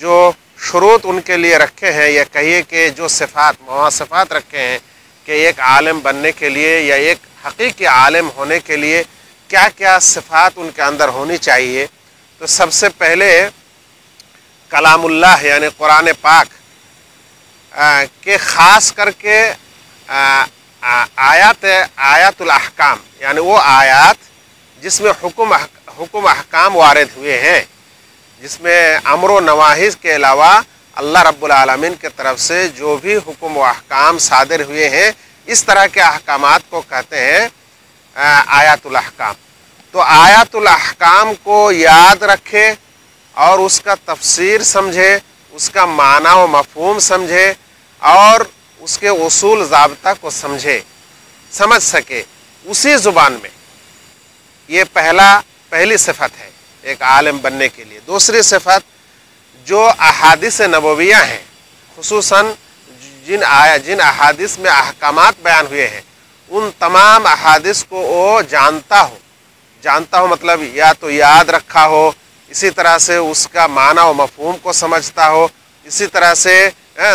جو شروط ان کے لیے رکھے ہیں، یا کہیے کہ جو صفات مواصفات رکھے ہیں کہ ایک عالم بننے کے لیے یا ایک حقیقی عالم ہونے کے لیے کیا کیا صفات ان کے اندر ہونی چاہیے، تو سب سے پہلے کلام اللہ یعنی قرآن پاک کہ خاص کر کے آیات الاحکام، یعنی وہ آیات جس میں حکم احکام وارد ہوئے ہیں، جس میں امر و نواہی کے علاوہ اللہ رب العالمین کی طرف سے جو بھی حکم و احکام صادر ہوئے ہیں، اس طرح کے احکامات کو کہتے ہیں آیات الاحکام۔ تو آیات الاحکام کو یاد رکھے اور اس کا تفسیر سمجھے، اس کا معنی و مفہوم سمجھے اور اس کے اصول ضابطہ کو سمجھ سکے اسی زبان میں، یہ پہلی صفت ہے ایک عالم بننے کے لیے۔ دوسری صفت جو احادیث نبویہ ہیں، خصوصاً جن احادیث میں احکامات بیان ہوئے ہیں، ان تمام احادیث کو وہ جانتا ہو مطلب یا تو یاد رکھا ہو، اسی طرح سے اس کا معنی و مفہوم کو سمجھتا ہو، اسی طرح سے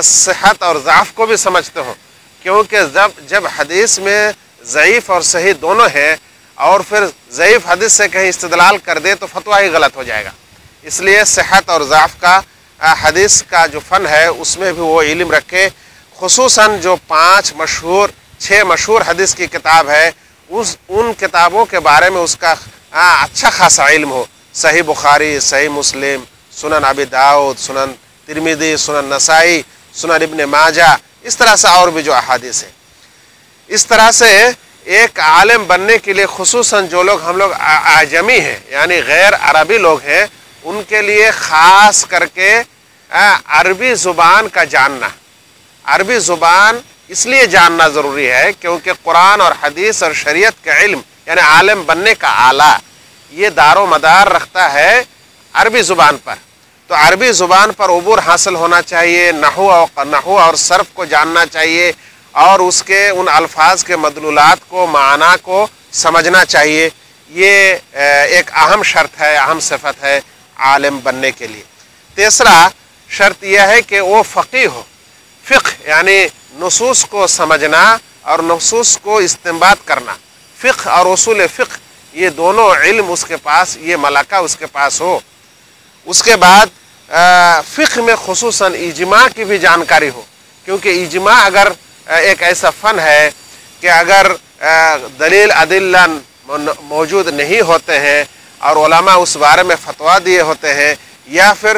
صحت اور ضعف کو بھی سمجھتے ہو، کیونکہ جب حدیث میں ضعیف اور صحیح دونوں ہیں اور پھر ضعیف حدیث سے کہیں استدلال کر دے تو فتویٰ ہی غلط ہو جائے گا۔ اس لیے صحت اور ضعف کا حدیث کا جو فن ہے اس میں بھی وہ علم رکھے، خصوصاً جو 6 مشہور حدیث کی کتاب ہے، ان کتابوں کے بارے میں اس کا اچھا خاصا علم ہو، صحیح بخاری، صحیح مسلم، سنن ابی داؤد، سنن ترمذی، سنن نسائی، سنن ابن ماجہ، اس طرح سے اور بھی جو احادیث ہیں۔ اس طرح سے ایک عالم بننے کے لیے خصوصاً جو لوگ ہم لوگ اعجمی ہیں یعنی غیر عربی لوگ ہیں، ان کے لیے خاص کر کے عربی زبان کا جاننا، عربی زبان اس لیے جاننا ضروری ہے کیونکہ قرآن اور حدیث اور شریعت کا علم یعنی عالم بننے کا آلہ یہ دار و مدار رکھتا ہے عربی زبان پر۔ تو عربی زبان پر عبور حاصل ہونا چاہیے، نحو اور صرف کو جاننا چاہیے اور اس کے ان الفاظ کے مدلولات کو، معنی کو سمجھنا چاہیے۔ یہ ایک اہم شرط ہے، اہم صفت ہے عالم بننے کے لیے۔ تیسرا شرط یہ ہے کہ وہ فقیہ ہو، فقہ یعنی نصوص کو سمجھنا اور نصوص کو استنباط کرنا، فقہ اور اصول فقہ یہ دونوں علم اس کے پاس، یہ ملکہ اس کے پاس ہو۔ اس کے بعد فقہ میں خصوصاً اجماع کی بھی جانکاری ہو، کیونکہ اجماع اگر ایک ایسا فن ہے کہ اگر دلیل ادلہ موجود نہیں ہوتے ہیں اور علماء اس بارے میں فتویٰ دیے ہوتے ہیں، یا پھر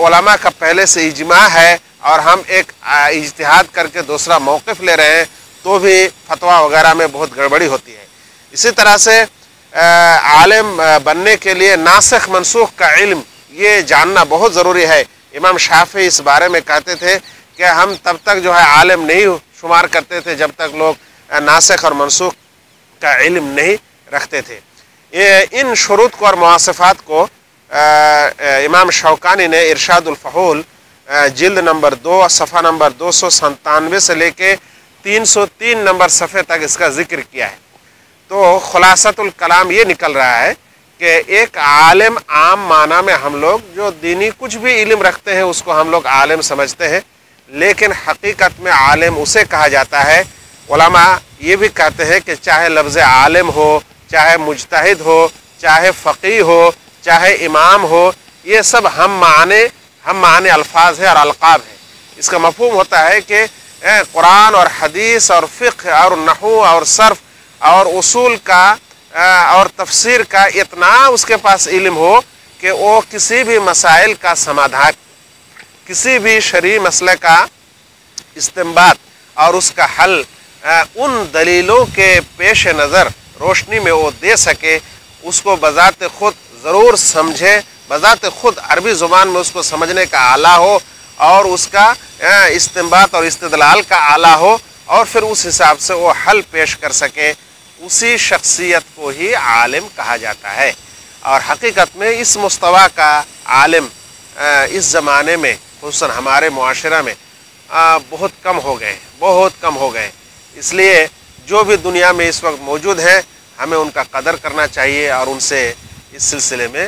علماء کا پہلے سے اجماع ہے اور ہم ایک اجتہاد کر کے دوسرا موقف لے رہے ہیں، تو بھی فتویٰ وغیرہ میں بہت گڑبڑی ہوتی ہے۔ اسی طرح سے عالم بننے کے لیے ناسخ منسوخ کا علم یہ جاننا بہت ضروری ہے۔ امام شافعی اس بارے میں کہتے تھے کہ ہم تب تک جو ہے عالم نہیں شمار کرتے تھے جب تک لوگ ناسخ اور منسوخ کا علم نہیں رکھتے تھے۔ ان شروط کو اور مواصفات کو امام شوکانی نے ارشاد الفحول جلد نمبر 2 صفحہ نمبر 297 سے لے کے 303 نمبر صفحے تک اس کا ذکر کیا ہے۔ تو خلاصۃ الکلام یہ نکل رہا ہے کہ ایک عالم عام معنی میں ہم لوگ جو دینی کچھ بھی علم رکھتے ہیں اس کو ہم لوگ عالم سمجھتے ہیں، لیکن حقیقت میں عالم اسے کہا جاتا ہے۔ علماء یہ بھی کہتے ہیں کہ چاہے لفظ عالم ہو، چاہے مجتہد ہو، چاہے فقیہ ہو، چاہے امام ہو، یہ سب ہم معنی الفاظ ہیں اور القاب ہیں۔ اس کا مفہوم ہوتا ہے کہ قرآن اور حدیث اور فقہ اور نحو اور صرف اور اصول کا اور تفسیر کا اتنا اس کے پاس علم ہو کہ وہ کسی بھی مسائل کا سمادھان، کسی بھی شرعی مسئلے کا استنباط اور اس کا حل ان دلیلوں کے پیش نظر روشنی میں وہ دے سکے، اس کو بذات خود ضرور سمجھے، بذات خود عربی زبان میں اس کو سمجھنے کا آلہ ہو اور اس کا استنباط اور استدلال کا آلہ ہو، اور پھر اس حساب سے وہ حل پیش کر سکے، اسی شخصیت کو ہی عالم کہا جاتا ہے۔ اور حقیقت میں اس مستویٰ کا عالم اس زمانے میں خصوصاً ہمارے معاشرہ میں بہت کم ہو گئے۔ اس لیے جو بھی دنیا میں اس وقت موجود ہیں ہمیں ان کا قدر کرنا چاہیے اور ان سے اس سلسلے میں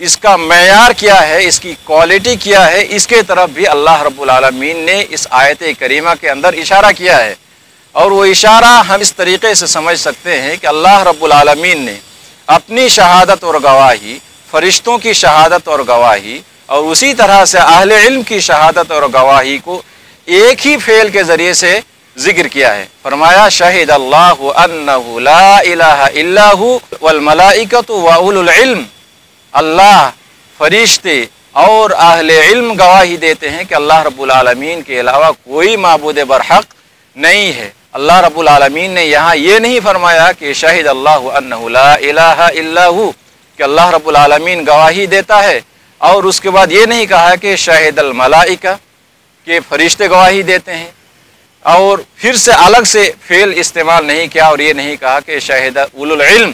اس کا معیار کیا ہے، اس کی کوالٹی کیا ہے، اس کے طرف بھی اللہ رب العالمین نے اس آیت کریمہ کے اندر اشارہ کیا ہے۔ اور وہ اشارہ ہم اس طریقے سے سمجھ سکتے ہیں کہ اللہ رب العالمین نے اپنی شہادت اور گواہی، فرشتوں کی شہادت اور گواہی، اور اسی طرح سے اہل علم کی شہادت اور گواہی کو ایک ہی فعل کے ذریعے سے ذکر کیا ہے۔ فرمایا شہد اللہ انہ لا الہ الا ھو والملائکۃ واولو العلم، اللہ، فرشتے اور اہل علم گواہی دیتے ہیں کہ اللہ رب العالمین کے علاوہ کوئی معبود برحق نہیں ہے۔ اللہ رب العالمین نے یہاں یہ نہیں فرمایا کہ شہد اللہ انہ لا الہ الا ھو، کہ اللہ رب العالمین گواہی دیتا ہے، اور اس کے بعد یہ نہیں کہا کہ شہد الملائکہ، کہ فرشتے گواہی دیتے ہیں، اور پھر سے الگ سے فعل استعمال نہیں کیا، اور یہ نہیں کہا کہ شہد اولو العلم،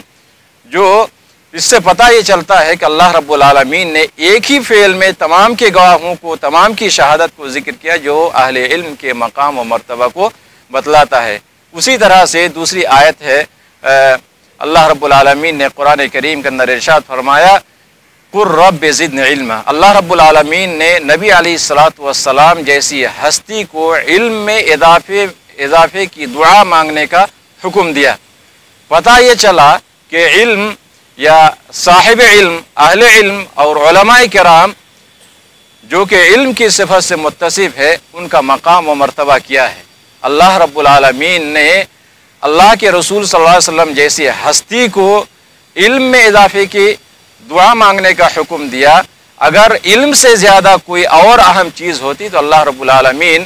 جو اس سے پتہ یہ چلتا ہے کہ اللہ رب العالمین نے ایک ہی فعل میں تمام کے گواہوں کو، تمام کی شہادت کو ذکر کیا، جو اہل علم کے مقام و مرتبہ کو بتلاتا ہے۔ اسی طرح سے دوسری آیت ہے، اللہ رب العالمین نے قرآن کریم کے اندر ارشاد فرمایا قُل رب زدنی علما، اللہ رب العالمین نے نبی علیہ الصلاۃ والسلام جیسی ہستی کو علم میں اضافے کی دعا مانگنے کا حکم دیا۔ پتہ یہ چلا کہ علم یا صاحب علم، اہل علم اور علماء کرام جو کہ علم کی صفت سے متصف ہے، ان کا مقام و مرتبہ کیا ہے۔ اللہ رب العالمین نے اللہ کے رسول صلی اللہ علیہ وسلم جیسی ہستی کو علم میں اضافے کی دعا مانگنے کا حکم دیا۔ اگر علم سے زیادہ کوئی اور اہم چیز ہوتی تو اللہ رب العالمین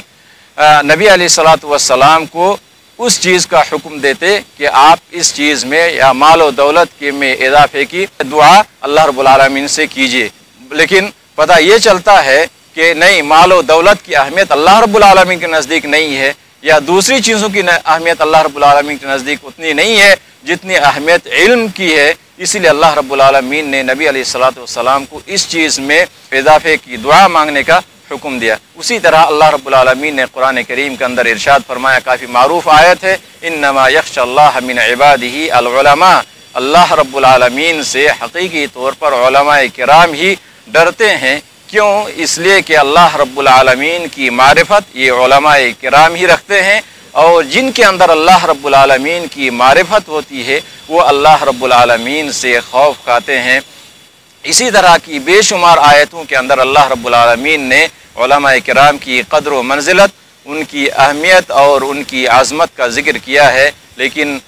نبی علیہ الصلاۃ والسلام کو اس چیز کا حکم دیتے کہ آپ اس چیز میں یا مال و دولت کے میں اضافے کی دعا اللہ رب العالمین سے کیجیے، لیکن پتہ یہ چلتا ہے کہ نہیں، مال و دولت کی اہمیت اللہ رب العالمین کے نزدیک نہیں ہے، یا دوسری چیزوں کی اہمیت اللہ رب العالمین کے نزدیک اتنی نہیں ہے جتنی اہمیت علم کی ہے۔ اسی لیے اللہ رب العالمین نے نبی علیہ الصلاۃ والسلام کو اس چیز میں اضافے کی دعا مانگنے کا حکم دیا۔ اسی طرح اللہ رب العالمین نے قرآن کریم کے اندر ارشاد فرمایا، کافی معروف آیت ہے، انما یخشی اللہ من عبادہ العلماء، اللہ رب العالمین سے حقیقی طور پر علماء کرام ہی ڈرتے ہیں۔ کیوں؟ اس لیے کہ اللہ رب العالمین کی معرفت یہ علماء کرام ہی رکھتے ہیں، اور جن کے اندر اللہ رب العالمین کی معرفت ہوتی ہے وہ اللہ رب العالمین سے خوف کھاتے ہیں۔ اسی طرح کی بے شمار آیتوں کے اندر اللہ رب العالمین نے علماء کرام کی قدر و منزلت، ان کی اہمیت اور ان کی عظمت کا ذکر کیا ہے، لیکن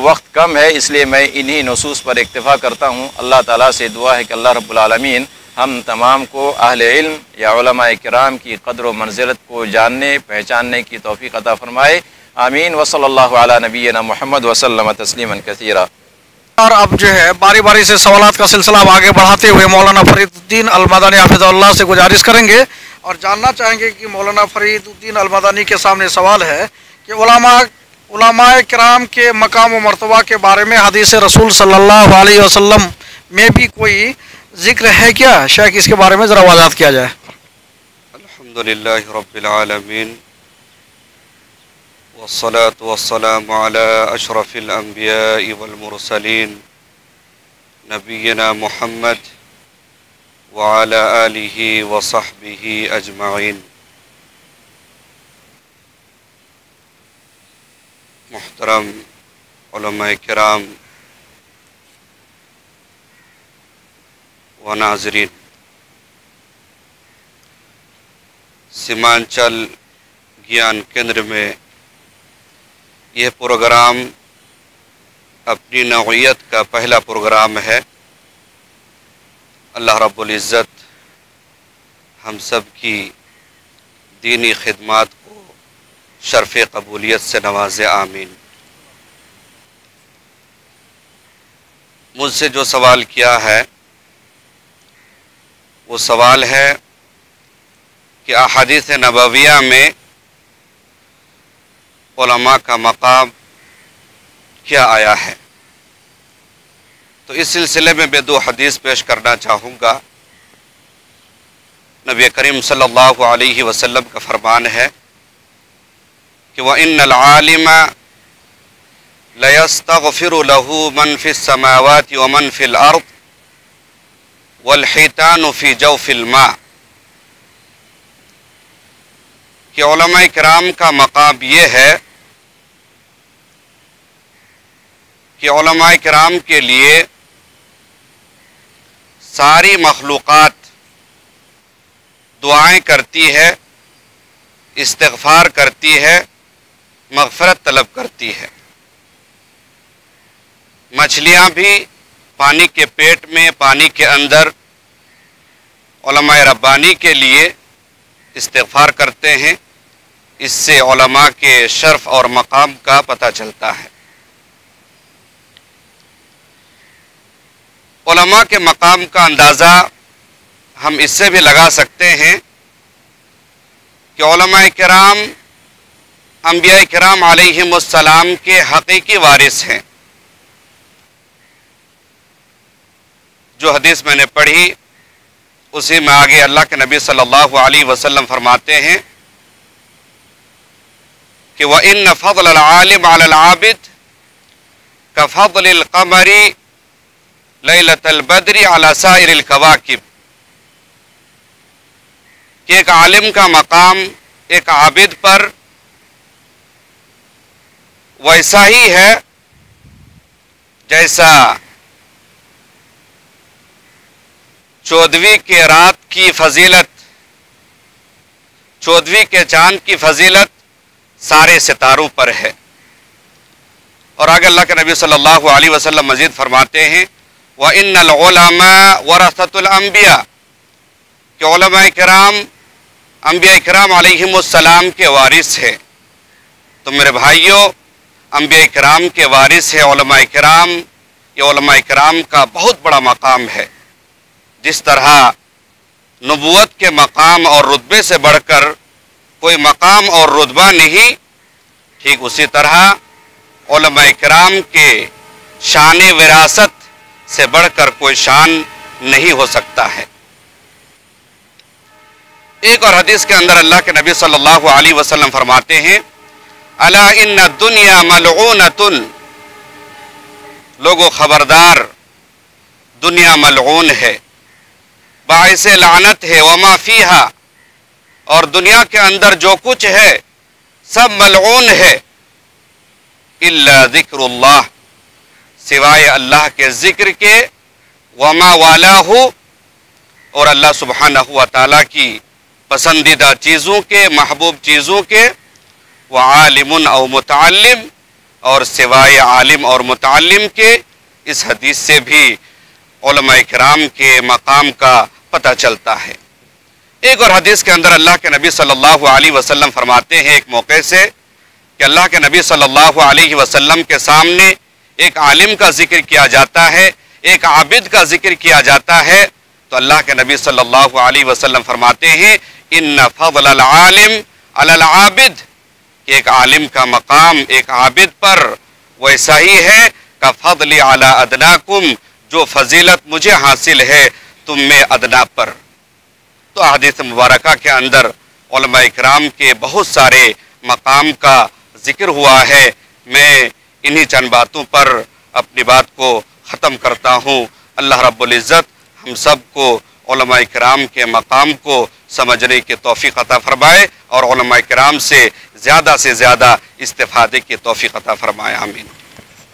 وقت کم ہے، اس لیے میں انہی نصوص پر اکتفا کرتا ہوں۔ اللہ تعالیٰ سے دعا ہے کہ اللہ رب العالمین ہم تمام کو اہل علم یا علماء کرام کی قدر و منزلت کو جاننے پہچاننے کی توفیق عطا فرمائے، آمین۔ وصلی اللہ علی نبینا محمد وسلم تسلیما کثیرا۔ اور اب جو ہے باری باری سے سوالات کا سلسلہ اب آگے بڑھاتے ہوئے مولانا فرید الدین المدنی حفظہ اللہ سے گزارش کریں گے اور جاننا چاہیں گے کہ مولانا فرید الدین المدنی کے سامنے سوال ہے کہ علماء کرام کے مقام و مرتبہ کے بارے میں حدیث رسول صلی اللہ علیہ وسلم میں بھی کوئی ذکر ہے کیا؟ شیخ اس کے بارے میں ذرا وضاحت کیا جائے۔ الحمدللہ رب العالمین والصلاة والسلام على اشرف الانبیاء والمرسلین نبینا محمد وعلى آلہ وصحبہ اجمعین۔ محترم علماء کرام و ناظرین، سیمانچل گیان کیندر میں یہ پروگرام اپنی نوعیت کا پہلا پروگرام ہے۔ اللہ رب العزت ہم سب کی دینی خدمات کو شرف قبولیت سے نوازے، آمین۔ مجھ سے جو سوال کیا ہے وہ سوال ہے کہ احادیث نبویہ میں علماء کا مقام کیا آیا ہے۔ تو اس سلسلے میں دو حدیث پیش کرنا چاہوں گا۔ نبی کریم صلی اللہ علیہ وسلم کا فرمان ہے کہ وَإِنَّ الْعَالِمَ لَيَسْتَغْفِرُ لَهُ مَنْ فِي السَّمَاوَاتِ وَمَنْ فِي الْأَرْضِ والحیتان فی جوف الماء، کہ علماء کرام کا مقام یہ ہے کہ علماء کرام کے لیے ساری مخلوقات دعائیں کرتی ہے، استغفار کرتی ہے، مغفرت طلب کرتی ہے۔ مچھلیاں بھی پانی کے پیٹ میں، پانی کے اندر علماء ربانی کے لیے استغفار کرتے ہیں۔ اس سے علماء کے شرف اور مقام کا پتہ چلتا ہے۔ علماء کے مقام کا اندازہ ہم اس سے بھی لگا سکتے ہیں کہ علماء کرام انبیاء کرام علیہم السلام کے حقیقی وارث ہیں۔ جو حدیث میں نے پڑھی اسی میں آگے اللہ کے نبی صلی اللہ علیہ وسلم فرماتے ہیں کہ وَإِنَّ فَضْلَ الْعَالِمِ عَلَى الْعَابِدِ كَفَضْلِ الْقَمَرِ لَيْلَةَ الْبَدْرِ عَلَى سَائِرِ الْكَوَاكِبِ، کہ ایک عالم کا مقام ایک عابد پر ویسا ہی ہے جیسا چودھویں کے رات کی فضیلت، چودھویں کے چاند کی فضیلت سارے ستاروں پر ہے۔ اور آگے اللہ کے نبی صلی اللہ علیہ وسلم مزید فرماتے ہیں وَإِنَّ الْعُلَمَاءَ وَرَثَةُ الْأَنْبِيَاءِ، کہ علماء کرام انبیاء کرام علیہم السلام کے وارث ہیں۔ تو میرے بھائیوں، انبیاء کرام کے وارث ہیں علماء کرام۔ یہ علماء کرام کا بہت بڑا مقام ہے۔ جس طرح نبوت کے مقام اور رتبے سے بڑھ کر کوئی مقام اور رتبہ نہیں، ٹھیک اسی طرح علماء کرام کے شان وراثت سے بڑھ کر کوئی شان نہیں ہو سکتا ہے۔ ایک اور حدیث کے اندر اللہ کے نبی صلی اللہ علیہ وسلم فرماتے ہیں الا ان الدنیا ملعونۃ، لوگو خبردار، دنیا ملعون ہے، باعث لعنت ہے، وما فیہا، اور دنیا کے اندر جو کچھ ہے سب ملعون ہے، الا ذکر اللہ، سوائے اللہ کے ذکر کے، وما والاہ، اور اللہ سبحانہ و تعالیٰ کی پسندیدہ چیزوں کے، محبوب چیزوں کے، وعالم او متعلم، اور سوائے عالم اور متعلم کے۔ اس حدیث سے بھی علماء کرام کے مقام کا پتہ چلتا ہے۔ ایک اور حدیث کے اندر اللہ کے نبی صلی اللہ علیہ وسلم فرماتے ہیں ایک موقع سے کہ اللہ کے نبی صلی اللہ علیہ وسلم کے سامنے ایک عالم کا ذکر کیا جاتا ہے، ایک عابد کا ذکر کیا جاتا ہے، تو اللہ کے نبی صلی اللہ علیہ وسلم فرماتے ہیں ان فضل العالم علی العابد، کہ ایک عالم کا مقام ایک عابد پر ویسا ہی ہے کفضل علی ادناکم، جو فضیلت مجھے حاصل ہے تم میں ادنا پر۔ تو احادیث مبارکہ کے اندر علماء کرام کے بہت سارے مقام کا ذکر ہوا ہے۔ میں انہی چند باتوں پر اپنی بات کو ختم کرتا ہوں۔ اللہ رب العزت ہم سب کو علماء کرام کے مقام کو سمجھنے کی توفیق عطا فرمائے اور علماء کرام سے زیادہ استفادے کی توفیق عطا فرمائے، آمین۔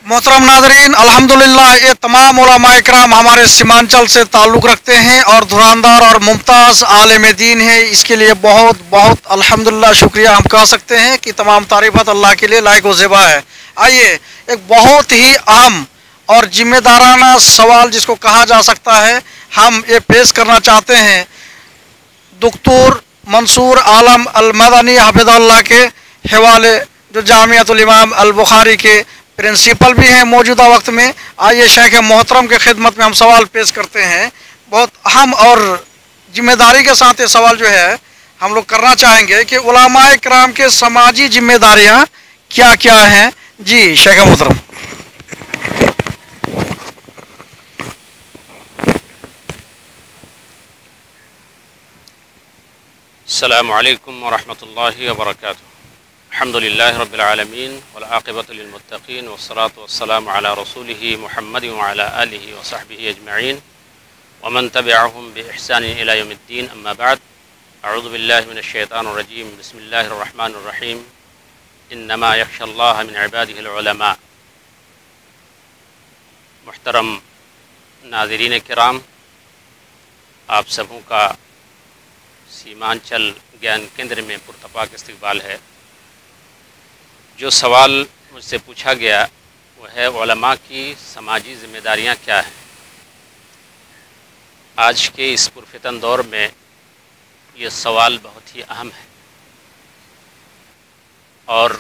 محترم ناظرین، الحمدللہ یہ تمام علماء کرام ہمارے سیمانچل سے تعلق رکھتے ہیں اور دھراندار اور ممتاز عالم دین ہیں۔ اس کے لیے بہت بہت الحمدللہ شکریہ ہم کہہ سکتے ہیں کہ تمام تعریفات اللہ کے لیے لائق و زیبا ہے۔ آئیے ایک بہت ہی اہم اور ذمہ دارانہ سوال جس کو کہا جا سکتا ہے ہم یہ پیش کرنا چاہتے ہیں دکتور منصور عالم المدنی حفظ اللہ کے حوالے، جو جامعۃ الامام البخاری کے پرنسپل بھی ہیں موجودہ وقت میں۔ آئیے شیخ محترم کے خدمت میں ہم سوال پیش کرتے ہیں۔ بہت اہم اور ذمہ داری کے ساتھ یہ سوال جو ہے ہم لوگ کرنا چاہیں گے کہ علماء کرام کے سماجی ذمہ داریاں کیا کیا ہیں۔ جی شیخ محترم۔ السلام علیکم ورحمۃ اللہ وبرکاتہ۔ الحمد للہ رب العالمین والعاقبۃ للمتقین والصلاة والسلام علی رسولہ محمد وعلی آلہ وصحبہ اجمعین۔ ومن تبعهم بإحسان إلى يوم الدين أما بعد أعوذ بالله من الشيطان الرجيم بسم الله الرحمن الرحيم إنما يخشى الله من عباده العلماء۔ محترم ناظرین کرام، آپ سبوں کا سیمانچل گیان کیندر میں پرتپاک استقبال ہے۔ جو سوال مجھ سے پوچھا گیا وہ ہے علماء کی سماجی ذمہ داریاں کیا ہیں۔ آج کے اس پرفتن دور میں یہ سوال بہت ہی اہم ہے اور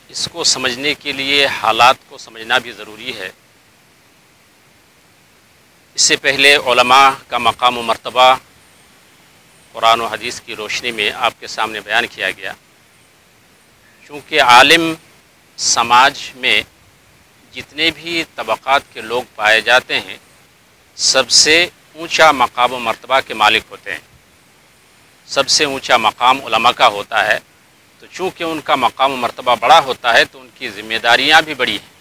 اس کو سمجھنے کے لیے حالات کو سمجھنا بھی ضروری ہے۔ اس سے پہلے علماء کا مقام و مرتبہ قرآن و حدیث کی روشنی میں آپ کے سامنے بیان کیا گیا۔ چونکہ عالم سماج میں جتنے بھی طبقات کے لوگ پائے جاتے ہیں سب سے اونچا مقام و مرتبہ کے مالک ہوتے ہیں، سب سے اونچا مقام علماء کا ہوتا ہے۔ تو چونکہ ان کا مقام و مرتبہ بڑا ہوتا ہے تو ان کی ذمہ داریاں بھی بڑی ہیں،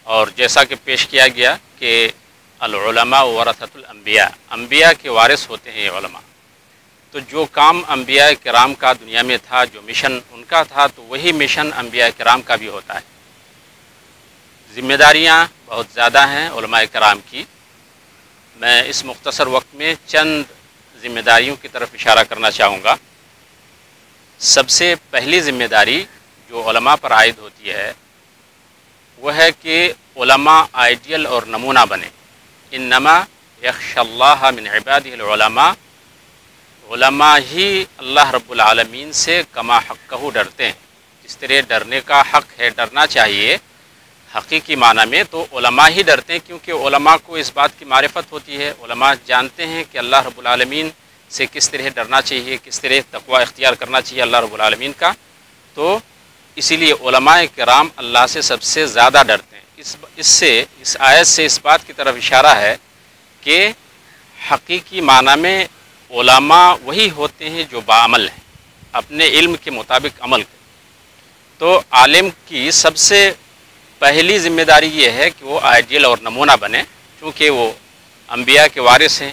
اور جیسا کہ پیش کیا گیا کہ العلماء ورثۃ الانبیاء، انبیاء کے وارث ہوتے ہیں یہ علماء۔ تو جو کام انبیاء کرام کا دنیا میں تھا، جو مشن ان کا تھا، تو وہی مشن انبیاء کرام کا بھی ہوتا ہے۔ ذمہ داریاں بہت زیادہ ہیں علماء کرام کی۔ میں اس مختصر وقت میں چند ذمہ داریوں کی طرف اشارہ کرنا چاہوں گا۔ سب سے پہلی ذمہ داری جو علماء پر عائد ہوتی ہے وہ ہے کہ علماء آئیڈیل اور نمونہ بنے۔ انما یخشی اللہ من عبادہ العلماء، علماء ہی اللہ رب العالمین سے کما حقہ ڈرتے ہیں، جس طرح ڈرنے کا حق ہے، ڈرنا چاہیے حقیقی معنی میں، تو علماء ہی ڈرتے ہیں، کیونکہ علماء کو اس بات کی معرفت ہوتی ہے۔ علماء جانتے ہیں کہ اللہ رب العالمین سے کس طرح ڈرنا چاہیے، کس طرح تقوی اختیار کرنا چاہیے اللہ رب العالمین کا۔ تو اسی لیے علماء کرام اللہ سے سب سے زیادہ ڈرتے ہیں۔ اس آیت سے اس بات کی طرف اشارہ ہے کہ حقیقی معنی میں علماء وہی ہوتے ہیں جو باعمل ہیں، اپنے علم کے مطابق عمل کریں۔ تو عالم کی سب سے پہلی ذمہ داری یہ ہے کہ وہ آئیڈیل اور نمونہ بنے، چونکہ وہ انبیاء کے وارث ہیں،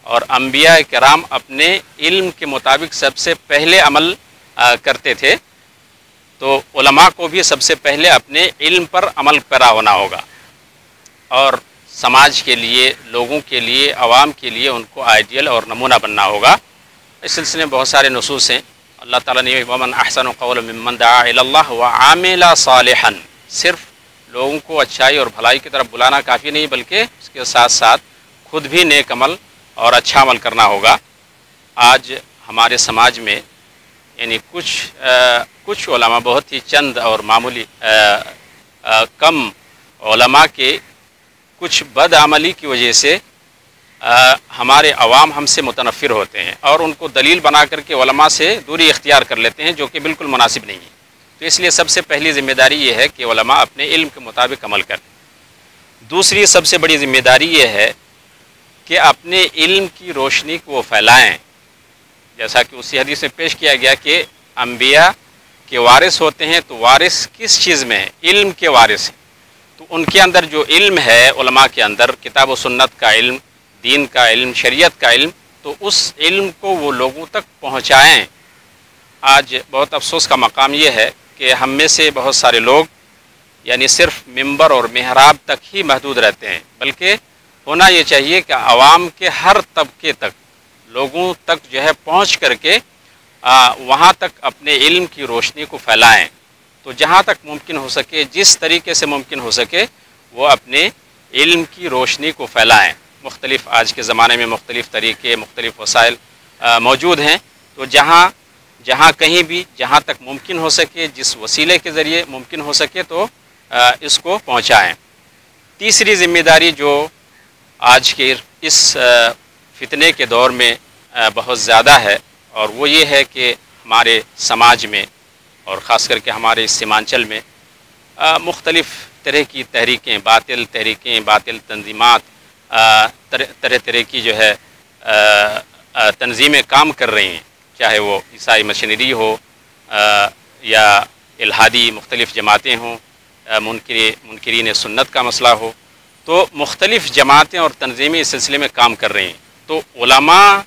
اور انبیاء کرام اپنے علم کے مطابق سب سے پہلے عمل کرتے تھے۔ تو علماء کو بھی سب سے پہلے اپنے علم پر عمل پیرا ہونا ہوگا، اور سماج کے لیے، لوگوں کے لیے، عوام کے لیے ان کو آئیڈیل اور نمونہ بننا ہوگا۔ اس سلسلے میں بہت سارے نصوص ہیں۔ اللہ تعالیٰ نے ومن احسن قولا ممن دعا الی اللہ وعمل صالحا، صرف لوگوں کو اچھائی اور بھلائی کی طرف بلانا کافی نہیں، بلکہ اس کے ساتھ ساتھ خود بھی نیک عمل اور اچھا عمل کرنا ہوگا۔ آج ہمارے سماج میں یعنی کچھ علماء، بہت ہی چند اور معمولی کم علماء کے کچھ بد عملی کی وجہ سے ہمارے عوام ہم سے متنفر ہوتے ہیں، اور ان کو دلیل بنا کر کے علماء سے دوری اختیار کر لیتے ہیں، جو کہ بالکل مناسب نہیں ہے۔ تو اس لیے سب سے پہلی ذمہ داری یہ ہے کہ علماء اپنے علم کے مطابق عمل کریں۔ دوسری سب سے بڑی ذمہ داری یہ ہے کہ اپنے علم کی روشنی کو وہ پھیلائیں، جیسا کہ اسی حدیث میں پیش کیا گیا کہ انبیاء کے وارث ہوتے ہیں۔ تو وارث کس چیز میں ہے؟ علم کے وارث ہیں۔ تو ان کے اندر جو علم ہے، علماء کے اندر کتاب و سنت کا علم، دین کا علم، شریعت کا علم، تو اس علم کو وہ لوگوں تک پہنچائیں۔ آج بہت افسوس کا مقام یہ ہے کہ ہم میں سے بہت سارے لوگ یعنی صرف ممبر اور محراب تک ہی محدود رہتے ہیں، بلکہ ہونا یہ چاہیے کہ عوام کے ہر طبقے تک، لوگوں تک جو ہے پہنچ کر کے وہاں تک اپنے علم کی روشنی کو پھیلائیں۔ تو جہاں تک ممکن ہو سکے، جس طریقے سے ممکن ہو سکے، وہ اپنے علم کی روشنی کو پھیلائیں۔ مختلف آج کے زمانے میں مختلف طریقے، مختلف وسائل موجود ہیں۔ تو جہاں کہیں بھی، جہاں تک ممکن ہو سکے، جس وسیلے کے ذریعے ممکن ہو سکے، تو اس کو پہنچائیں۔ تیسری ذمہ داری جو آج کے اس فتنے کے دور میں بہت زیادہ ہے، اور وہ یہ ہے کہ ہمارے سماج میں اور خاص کر کے ہمارے اس سیمانچل میں مختلف طرح کی تحریکیں، باطل تنظیمات، طرح طرح کی جو ہے تنظیمیں کام کر رہی ہیں، چاہے وہ عیسائی مشنری ہو یا الہادی مختلف جماعتیں ہوں، منکرین سنت کا مسئلہ ہو۔ تو مختلف جماعتیں اور تنظیمیں اس سلسلے میں کام کر رہی ہیں. تو علماء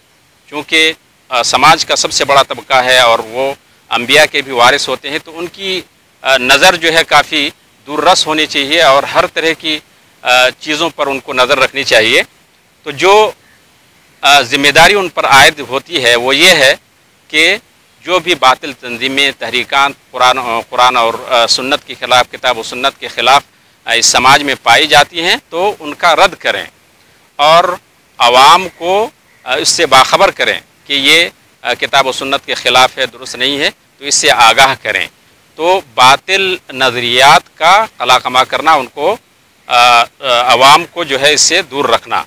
چونکہ سماج کا سب سے بڑا طبقہ ہے اور وہ انبیاء کے بھی وارث ہوتے ہیں، تو ان کی نظر جو ہے کافی دور رس ہونی چاہیے اور ہر طرح کی چیزوں پر ان کو نظر رکھنی چاہیے. تو جو ذمہ داری ان پر عائد ہوتی ہے وہ یہ ہے کہ جو بھی باطل تنظیمیں، تحریکات قرآن اور سنت کے خلاف، کتاب و سنت کے خلاف اس سماج میں پائی جاتی ہیں تو ان کا رد کریں اور عوام کو اس سے باخبر کریں کہ یہ کتاب و سنت کے خلاف ہے، درست نہیں ہے، تو اس سے آگاہ کریں. تو باطل نظریات کا قلع کرنا، ان کو عوام کو جو ہے اس سے دور رکھنا.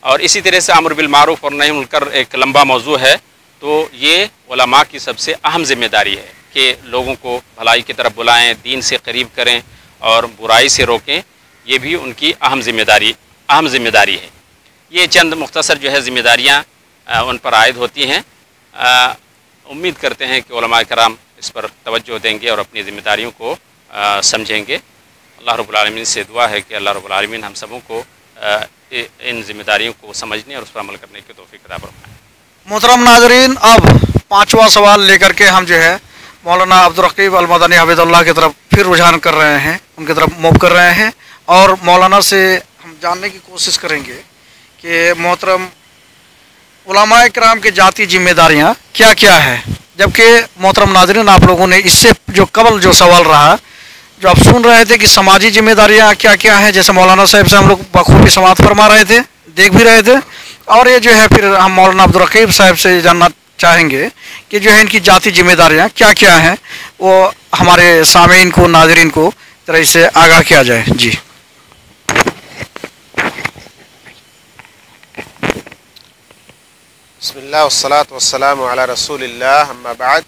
اور اسی طرح سے امر بالمعروف اور نہی عن المنکر ایک لمبا موضوع ہے. تو یہ علماء کی سب سے اہم ذمہ داری ہے کہ لوگوں کو بھلائی کی طرف بلائیں، دین سے قریب کریں اور برائی سے روکیں. یہ بھی ان کی اہم ذمہ داری ہے. یہ چند مختصر جو ہے ذمہ داریاں ان پر عائد ہوتی ہیں. امید کرتے ہیں کہ علماء کرام اس پر توجہ دیں گے اور اپنی ذمہ داریوں کو سمجھیں گے. اللہ رب العالمین سے دعا ہے کہ اللہ رب العالمین ہم سبوں کو ان ذمہ داریوں کو سمجھنے اور اس پر عمل کرنے کی توفیق عطا فرمائے. محترم ناظرین، اب 5واں سوال لے کر کے ہم جو ہے مولانا عبدالرقیب المدنی حفظہ اللہ کی طرف پھر رجحان کر رہے ہیں، ان کی طرف موو کر رہے ہیں اور مولانا سے ہم جاننے کی کوشش کریں گے کہ محترم علماء کرام کے ذاتی ذمہ داریاں کیا کیا ہے. جبکہ محترم ناظرین، آپ لوگوں نے اس سے جو قبل جو سوال رہا، جو آپ سن رہے تھے کہ سماجی ذمہ داریاں کیا کیا ہیں، جیسے مولانا صاحب سے ہم لوگ بخوبی سماعت فرما رہے تھے، دیکھ بھی رہے تھے. اور یہ جو ہے پھر ہم مولانا عبدالرقیب صاحب سے جاننا چاہیں گے کہ جو ہے ان کی ذاتی ذمہ داریاں کیا کیا ہیں، وہ ہمارے سامعین کو، ناظرین کو ذرا اس سے آگاہ کیا جائے. جی بسم اللہ والصلاة والسلام علی رسول اللہ، اما بعد.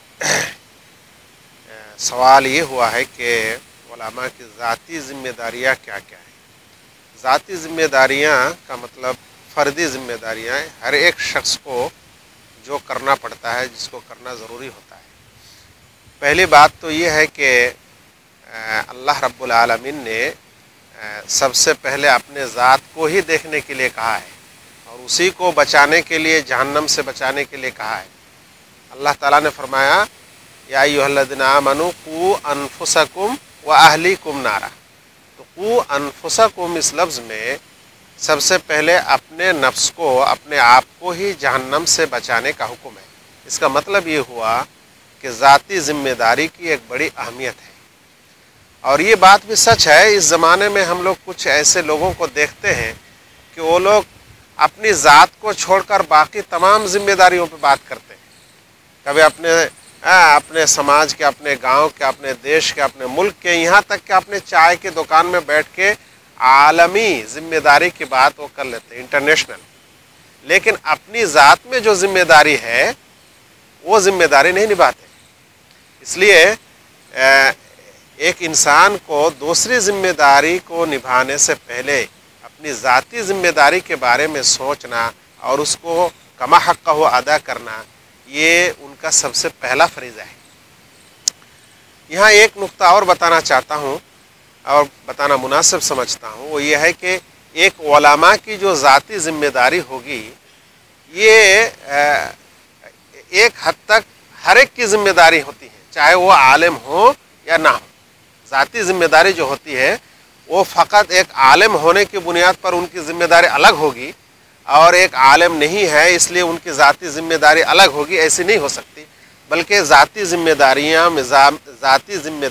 سوال یہ ہوا ہے کہ علماء کی ذاتی ذمہ داریاں کیا کیا ہیں. ذاتی ذمہ داریاں کا مطلب فردی ذمہ داریاں ہیں، ہر ایک شخص کو جو کرنا پڑتا ہے، جس کو کرنا ضروری ہوتا ہے. پہلی بات تو یہ ہے کہ اللہ رب العالمین نے سب سے پہلے اپنے ذات کو ہی دیکھنے کے لیے کہا ہے اور اسی کو بچانے کے لیے، جہنم سے بچانے کے لیے کہا ہے. اللہ تعالیٰ نے فرمایا یا ایھا الذین آمنوا قوا انفسکم واہلیکم نارا. تو قوا انفسکم اس لفظ میں سب سے پہلے اپنے نفس کو، اپنے آپ کو ہی جہنم سے بچانے کا حکم ہے. اس کا مطلب یہ ہوا کہ ذاتی ذمہ داری کی ایک بڑی اہمیت ہے. اور یہ بات بھی سچ ہے، اس زمانے میں ہم لوگ کچھ ایسے لوگوں کو دیکھتے ہیں کہ وہ لوگ اپنی ذات کو چھوڑ کر باقی تمام ذمہ داریوں پہ بات کرتے ہیں. کبھی اپنے سماج کے، اپنے گاؤں کے، اپنے دیش کے، اپنے ملک کے، یہاں تک کہ اپنے چائے کی دکان میں بیٹھ کے عالمی ذمہ داری کی بات وہ کر لیتے ہیں، انٹرنیشنل. لیکن اپنی ذات میں جو ذمہ داری ہے وہ ذمہ داری نہیں نبھاتے. اس لیے ایک انسان کو دوسری ذمہ داری کو نبھانے سے پہلے اپنی ذاتی ذمہ داری کے بارے میں سوچنا اور اس کو کما حق ہو ادا کرنا، یہ ان کا سب سے پہلا فریضہ ہے. یہاں ایک نقطہ اور بتانا چاہتا ہوں اور بتانا مناسب سمجھتا ہوں، وہ یہ ہے کہ ایک علماء کی جو ذاتی ذمہ داری ہوگی، یہ ایک حد تک ہر ایک کی ذمہ داری ہوتی ہے، چاہے وہ عالم ہو یا نہ ہو. ذاتی ذمہ داری جو ہوتی ہے وہ فقط ایک عالم ہونے کی بنیاد پر ان کی ذمہ داری الگ ہوگی اور ایک عالم نہیں ہے اس لیے ان کی ذاتی ذمہ داری الگ ہوگی، ایسی نہیں ہو سکتی. بلکہ ذاتی ذمہ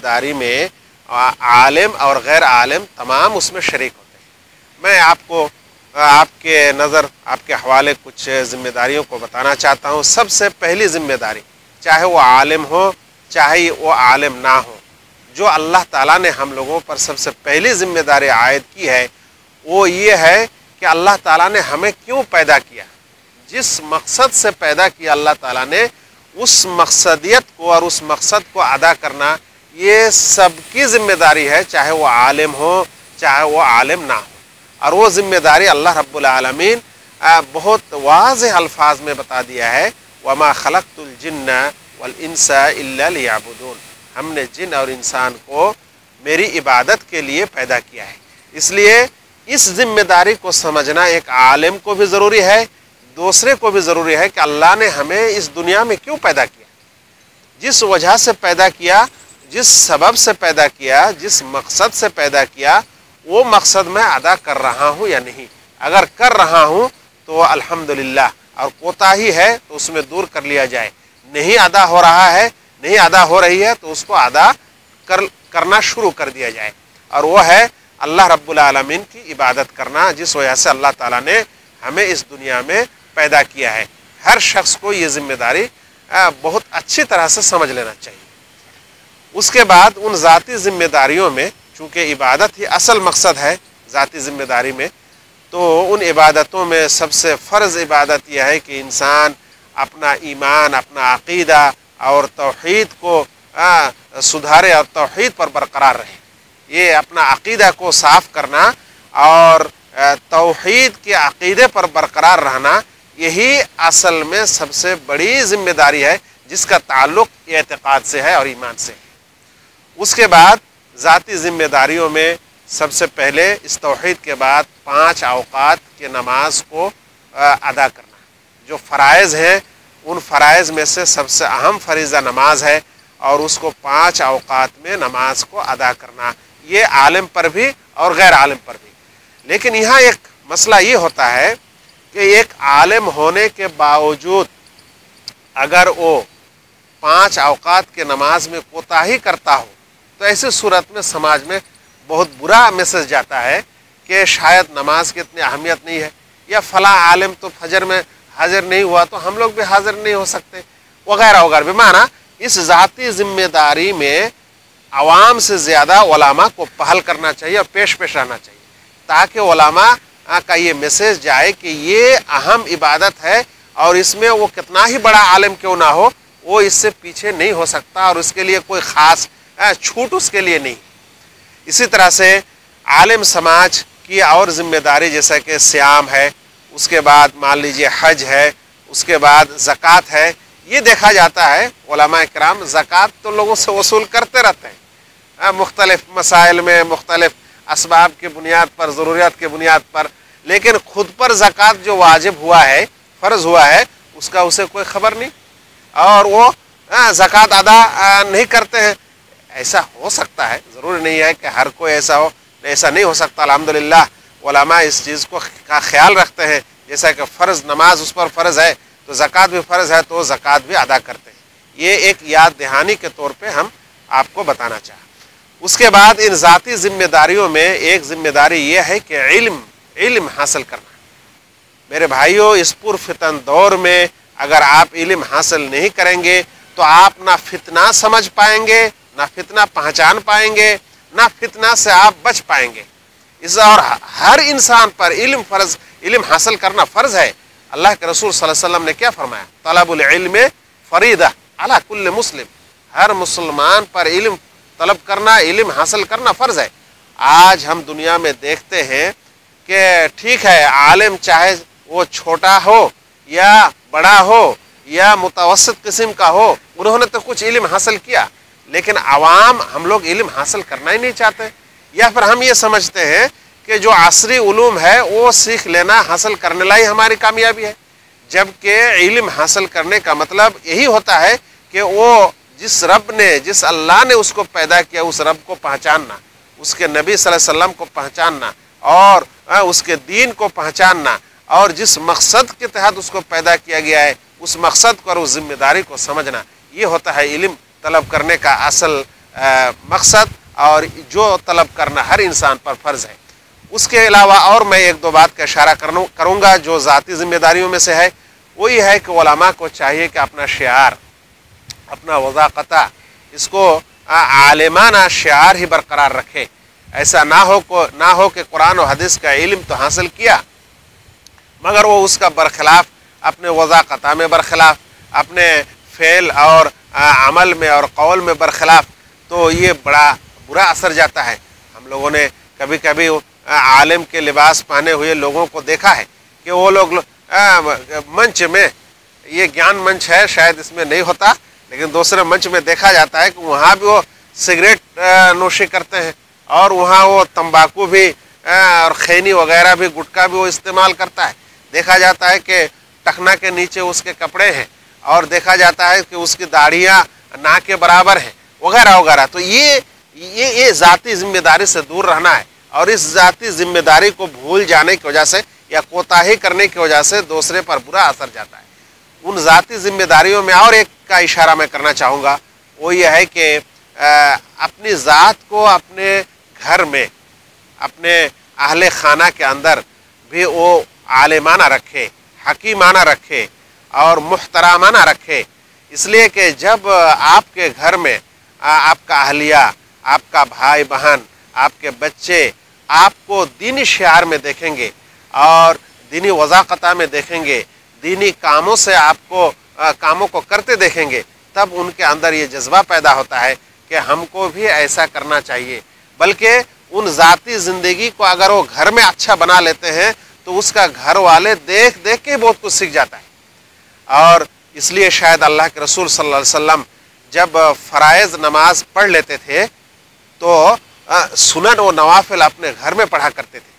داری میں عالم اور غیر عالم تمام اس میں شریک ہوتے ہیں. میں آپ کو آپ کے نظر، آپ کے حوالے کچھ ذمہ داریوں کو بتانا چاہتا ہوں. سب سے پہلی ذمہ داری، چاہے وہ عالم ہو چاہے وہ عالم نہ ہو، جو اللہ تعالیٰ نے ہم لوگوں پر سب سے پہلی ذمہ داری عائد کی ہے وہ یہ ہے کہ اللہ تعالیٰ نے ہمیں کیوں پیدا کیا، جس مقصد سے پیدا کیا اللہ تعالیٰ نے، اس مقصدیت کو اور اس مقصد کو ادا کرنا یہ سب کی ذمہ داری ہے، چاہے وہ عالم ہو چاہے وہ عالم نہ ہو. اور وہ ذمہ داری اللہ رب العالمین بہت واضح الفاظ میں بتا دیا ہے، وَمَا خَلَقْتُ الْجِنَّ وَالْإِنسَ إِلَّا لِيَعْبُدُونَ. ہم نے جن اور انسان کو میری عبادت کے لیے پیدا کیا ہے. اس لیے اس ذمہ داری کو سمجھنا ایک عالم کو بھی ضروری ہے، دوسرے کو بھی ضروری ہے کہ اللہ نے ہمیں اس دنیا میں کیوں پیدا کیا، جس وجہ سے پیدا کیا، جس سبب سے پیدا کیا، جس مقصد سے پیدا کیا، وہ مقصد میں ادا کر رہا ہوں یا نہیں۔ اگر کر رہا ہوں تو الحمدللہ، اور کوتاہی ہے تو اس میں دور کر لیا جائے، نہیں ادا ہو رہا ہے، نہیں ادا ہو رہی ہے تو اس کو ادا کرنا شروع کر دیا جائے، اور وہ ہے اللہ رب العالمین کی عبادت کرنا، جس وجہ سے اللہ تعالیٰ نے ہمیں اس دنیا میں پیدا کیا ہے۔ ہر شخص کو یہ ذمہ داری بہت اچھی طرح سے سمجھ لینا چاہیے۔ اس کے بعد ان ذاتی ذمہ داریوں میں، چونکہ عبادت ہی اصل مقصد ہے ذاتی ذمہ داری میں، تو ان عبادتوں میں سب سے فرض عبادت یہ ہے کہ انسان اپنا ایمان، اپنا عقیدہ اور توحید کو سدھارے اور توحید پر برقرار رہے۔ یہ اپنا عقیدہ کو صاف کرنا اور توحید کے عقیدے پر برقرار رہنا، یہی اصل میں سب سے بڑی ذمہ داری ہے، جس کا تعلق اعتقاد سے ہے اور ایمان سے ہے۔ اس کے بعد ذاتی ذمہ داریوں میں سب سے پہلے اس توحید کے بعد 5 اوقات کے نماز کو ادا کرنا، جو فرائض ہیں ان فرائض میں سے سب سے اہم فریضہ نماز ہے، اور اس کو 5 اوقات میں نماز کو ادا کرنا، یہ عالم پر بھی اور غیر عالم پر بھی۔ لیکن یہاں ایک مسئلہ یہ ہوتا ہے کہ ایک عالم ہونے کے باوجود اگر وہ 5 اوقات کے نماز میں کوتاہی کرتا ہو تو ایسی صورت میں سماج میں بہت برا میسج جاتا ہے کہ شاید نماز کی اتنی اہمیت نہیں ہے، یا فلاں عالم تو فجر میں حاضر نہیں ہوا تو ہم لوگ بھی حاضر نہیں ہو سکتے، وغیرہ وغیرہ۔ بمعنی اس ذاتی ذمہ داری میں عوام سے زیادہ علماء کو پہل کرنا چاہیے اور پیش رہنا چاہیے، تاکہ علماء کا یہ میسج جائے کہ یہ اہم عبادت ہے، اور اس میں وہ کتنا ہی بڑا عالم کیوں نہ ہو، وہ اس سے پیچھے نہیں ہو سکتا، اور اس کے لیے کوئی خاص چھوٹ اس کے لیے نہیں۔ اسی طرح سے عالم سماج کی اور ذمہ داری جیسا کہ صیام ہے، اس کے بعد مان لیجئے حج ہے، اس کے بعد زکوٰۃ ہے۔ یہ دیکھا جاتا ہے علماء کرام زکوٰۃ تو لوگوں سے وصول کرتے رہتے ہیں مختلف مسائل میں، مختلف اسباب کی بنیاد پر، ضروریات کی بنیاد پر، لیکن خود پر زکوٰۃ جو واجب ہوا ہے، فرض ہوا ہے، اس کا اسے کوئی خبر نہیں، اور وہ زکوٰۃ ادا نہیں کرتے ہیں۔ ایسا ہو سکتا ہے، ضروری نہیں ہے کہ ہر کوئی ایسا ہو، ایسا نہیں ہو سکتا۔ الحمدللہ علماء اس چیز کا خیال رکھتے ہیں، جیسا کہ فرض نماز اس پر فرض ہے تو زکوٰۃ بھی فرض ہے، تو زکوٰۃ بھی ادا کرتے ہیں۔ یہ ایک یاد دہانی کے طور پہ ہم آپ کو بتانا چاہا۔ اس کے بعد ان ذاتی ذمہ داریوں میں ایک ذمہ داری یہ ہے کہ علم حاصل کرنا۔ میرے بھائیوں، اس پرفتن دور میں اگر آپ علم حاصل نہیں کریں گے تو آپ نہ فتنہ سمجھ پائیں گے، نہ فتنہ پہچان پائیں گے، نہ فتنہ سے آپ بچ پائیں گے۔ اور ہر انسان پر علم حاصل کرنا فرض ہے۔ اللہ کے رسول صلی اللہ علیہ وسلم نے کیا فرمایا؟ طلب العلم فریضہ علی کل مسلم، ہر مسلمان پر علم طلب کرنا، علم حاصل کرنا فرض ہے۔ آج ہم دنیا میں دیکھتے ہیں کہ ٹھیک ہے، عالم چاہے وہ چھوٹا ہو یا بڑا ہو یا متوسط قسم کا ہو، انہوں نے تو کچھ علم حاصل کیا، لیکن عوام ہم لوگ علم حاصل کرنا ہی نہیں چاہتے، یا پھر ہم یہ سمجھتے ہیں کہ جو عصری علوم ہے وہ سیکھ لینا، حاصل کرنے لائی ہماری کامیابی ہے، جبکہ علم حاصل کرنے کا مطلب یہی ہوتا ہے کہ وہ جس رب نے، جس اللہ نے اس کو پیدا کیا، اس رب کو پہچاننا، اس کے نبی صلی اللہ علیہ وسلم کو پہچاننا، اور اس کے دین کو پہچاننا، اور جس مقصد کے تحت اس کو پیدا کیا گیا ہے اس مقصد کو اور اس ذمہ داری کو سمجھنا، یہ ہوتا ہے علم طلب کرنے کا اصل مقصد، اور جو طلب کرنا ہر انسان پر فرض ہے۔ اس کے علاوہ اور میں ایک دو بات کا اشارہ کروں گا جو ذاتی ذمہ داریوں میں سے ہے، وہ یہ ہے کہ علماء کو چاہیے کہ اپنا شعار، اپنا وضاقتہ، اس کو عالمانہ شعار ہی برقرار رکھے۔ ایسا نہ ہو کہ قرآن و حدیث کا علم تو حاصل کیا مگر وہ اس کا برخلاف، اپنے وضاقتہ میں برخلاف، اپنے فعل اور عمل میں اور قول میں برخلاف، تو یہ بڑا برا اثر جاتا ہے۔ ہم لوگوں نے کبھی کبھی عالم کے لباس پہنے ہوئے لوگوں کو دیکھا ہے کہ وہ لوگ منچ میں، یہ گیان منچ ہے شاید اس میں نہیں ہوتا، لیکن دوسرے منچ میں دیکھا جاتا ہے کہ وہاں بھی وہ سگریٹ نوشی کرتے ہیں، اور وہاں وہ تمباکو بھی اور خینی وغیرہ بھی، گٹکا بھی وہ استعمال کرتا ہے، دیکھا جاتا ہے کہ ٹخنا کے نیچے اس کے کپڑے ہیں، اور دیکھا جاتا ہے کہ اس کی داڑھیاں ناک کے برابر ہیں وغیرہ وغیرہ. تو یہ ذاتی ذمہ داری سے دور رہنا ہے، اور اس ذاتی ذمہ داری کو بھول جانے کی وجہ سے یا کوتاہی کرنے کی وجہ سے دوسرے پر برا اثر جاتا ہے. ان ذاتی ذمہ داریوں میں اور ایک کا اشارہ میں کرنا چاہوں گا، وہ یہ ہے کہ اپنی ذات کو اپنے گھر میں، اپنے اہل خانہ کے اندر بھی وہ عالمانہ رکھے، حکیمانہ رکھے اور محترمانہ رکھے. اس لیے کہ جب آپ کے گھر میں آپ کا اہلیہ، آپ کا بھائی بہن، آپ کے بچے آپ کو دینی شعار میں دیکھیں گے اور دینی وضاقتہ میں دیکھیں گے، دینی کاموں سے آپ کو کاموں کو کرتے دیکھیں گے، تب ان کے اندر یہ جذبہ پیدا ہوتا ہے کہ ہم کو بھی ایسا کرنا چاہیے. بلکہ ان ذاتی زندگی کو اگر وہ گھر میں اچھا بنا لیتے ہیں تو اس کا گھر والے دیکھ دیکھ کے بہت کچھ سیکھ جاتا ہے. اور اس لیے شاید اللہ کے رسول صلی اللہ علیہ وسلم جب فرائض نماز پڑھ لیتے تھے تو سنن و نوافل اپنے گھر میں پڑھا کرتے تھے.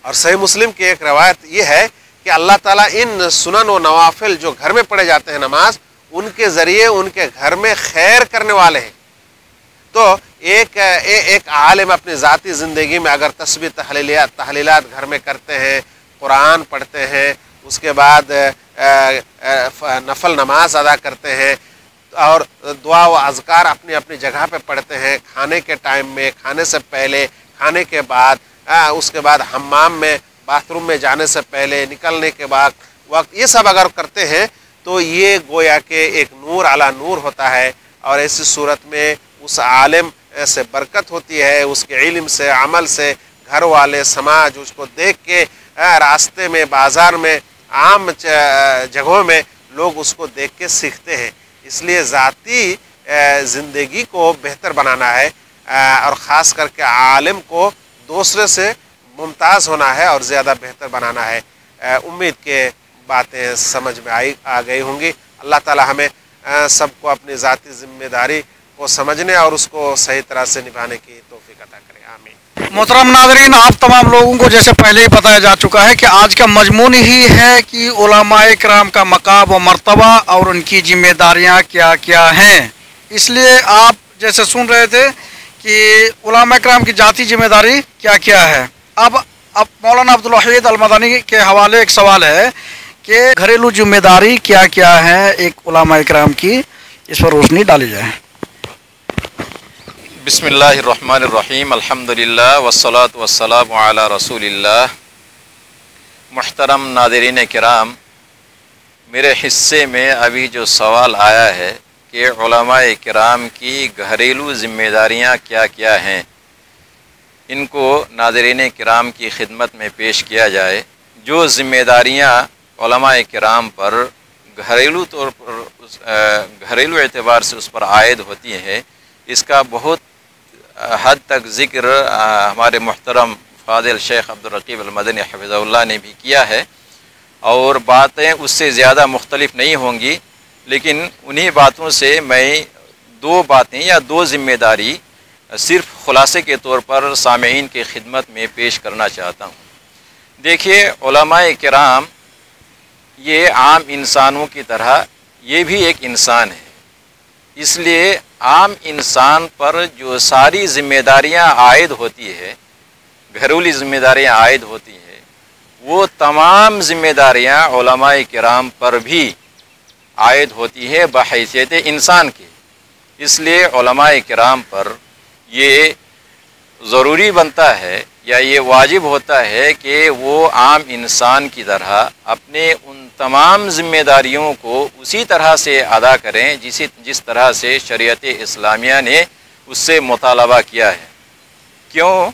اور صحیح مسلم کی ایک روایت یہ ہے کہ اللہ تعالیٰ ان سنن و نوافل جو گھر میں پڑھے جاتے ہیں نماز، ان کے ذریعے ان کے گھر میں خیر کرنے والے ہیں. تو ایک عالم اپنی ذاتی زندگی میں اگر تسبیح تحلیلات گھر میں کرتے ہیں، قرآن پڑھتے ہیں، اس کے بعد نفل نماز ادا کرتے ہیں اور دعا و اذکار اپنی اپنی جگہ پہ پڑھتے ہیں، کھانے کے ٹائم میں، کھانے سے پہلے، کھانے کے بعد، اس کے بعد حمام میں، باتھ روم میں جانے سے پہلے، نکلنے کے بعد وقت، یہ سب اگر کرتے ہیں تو یہ گویا کہ ایک نور علی نور ہوتا ہے. اور ایسی صورت میں اس عالم سے برکت ہوتی ہے، اس کے علم سے، عمل سے گھر والے، سماج اس کو دیکھ کے، راستے میں، بازار میں، عام جگہوں میں لوگ اس کو دیکھ کے سیکھتے ہیں. اس لیے ذاتی زندگی کو بہتر بنانا ہے اور خاص کر کے عالم کو دوسرے سے ممتاز ہونا ہے اور زیادہ بہتر بنانا ہے. امید کے باتیں سمجھ میں آ گئی ہوں گی. اللہ تعالی ہمیں سب کو اپنی ذاتی ذمہ داری کو سمجھنے اور اس کو صحیح طرح سے نبھانے کی توفیق عطا کرے. آمین. محترم ناظرین، آپ تمام لوگوں کو جیسے پہلے ہی بتایا جا چکا ہے کہ آج کا مضمون ہی ہے کہ علماء کرام کا مقام و مرتبہ اور ان کی ذمہ داریاں کیا کیا ہیں. اس لیے آپ جیسے سن رہے تھے کہ علماء کرام کی ذاتی ذمہ داری کیا کیا ہے. اب مولانا عبدالوحید المدنی کے حوالے ایک سوال ہے کہ گھریلو ذمہ داری کیا کیا ہے ایک علماء کرام کی، اس پر روشنی ڈالی جائے. بسم اللہ الرحمن الرحیم، الحمدللہ والصلاة والسلام علی رسول اللہ. محترم ناظرین کرام، میرے حصے میں ابھی جو سوال آیا ہے کہ علماء کرام کی گھریلو ذمہ داریاں کیا کیا ہیں، ان کو ناظرین کرام کی خدمت میں پیش کیا جائے. جو ذمہ داریاں علماء کرام پر گھریلو طور پر گھریلو اعتبار سے اس پر عائد ہوتی ہیں، اس کا بہت حد تک ذکر ہمارے محترم فاضل شیخ عبدالرقیب المدنی حفظہ اللہ نے بھی کیا ہے، اور باتیں اس سے زیادہ مختلف نہیں ہوں گی. لیکن انہی باتوں سے میں دو باتیں یا دو ذمہ داری صرف خلاصے کے طور پر سامعین کی خدمت میں پیش کرنا چاہتا ہوں. دیکھیے، علماء کرام یہ عام انسانوں کی طرح یہ بھی ایک انسان ہے. اس لیے عام انسان پر جو ساری ذمہ داریاں عائد ہوتی ہے، گھریلو ذمہ داریاں عائد ہوتی ہیں، وہ تمام ذمہ داریاں علماء کرام پر بھی عائد ہوتی ہے بحیثیت انسان کے. اس لیے علماء کرام پر یہ ضروری بنتا ہے یا یہ واجب ہوتا ہے کہ وہ عام انسان کی طرح اپنے ان تمام ذمہ داریوں کو اسی طرح سے ادا کریں جس طرح سے شریعت اسلامیہ نے اس سے مطالبہ کیا ہے. کیوں؟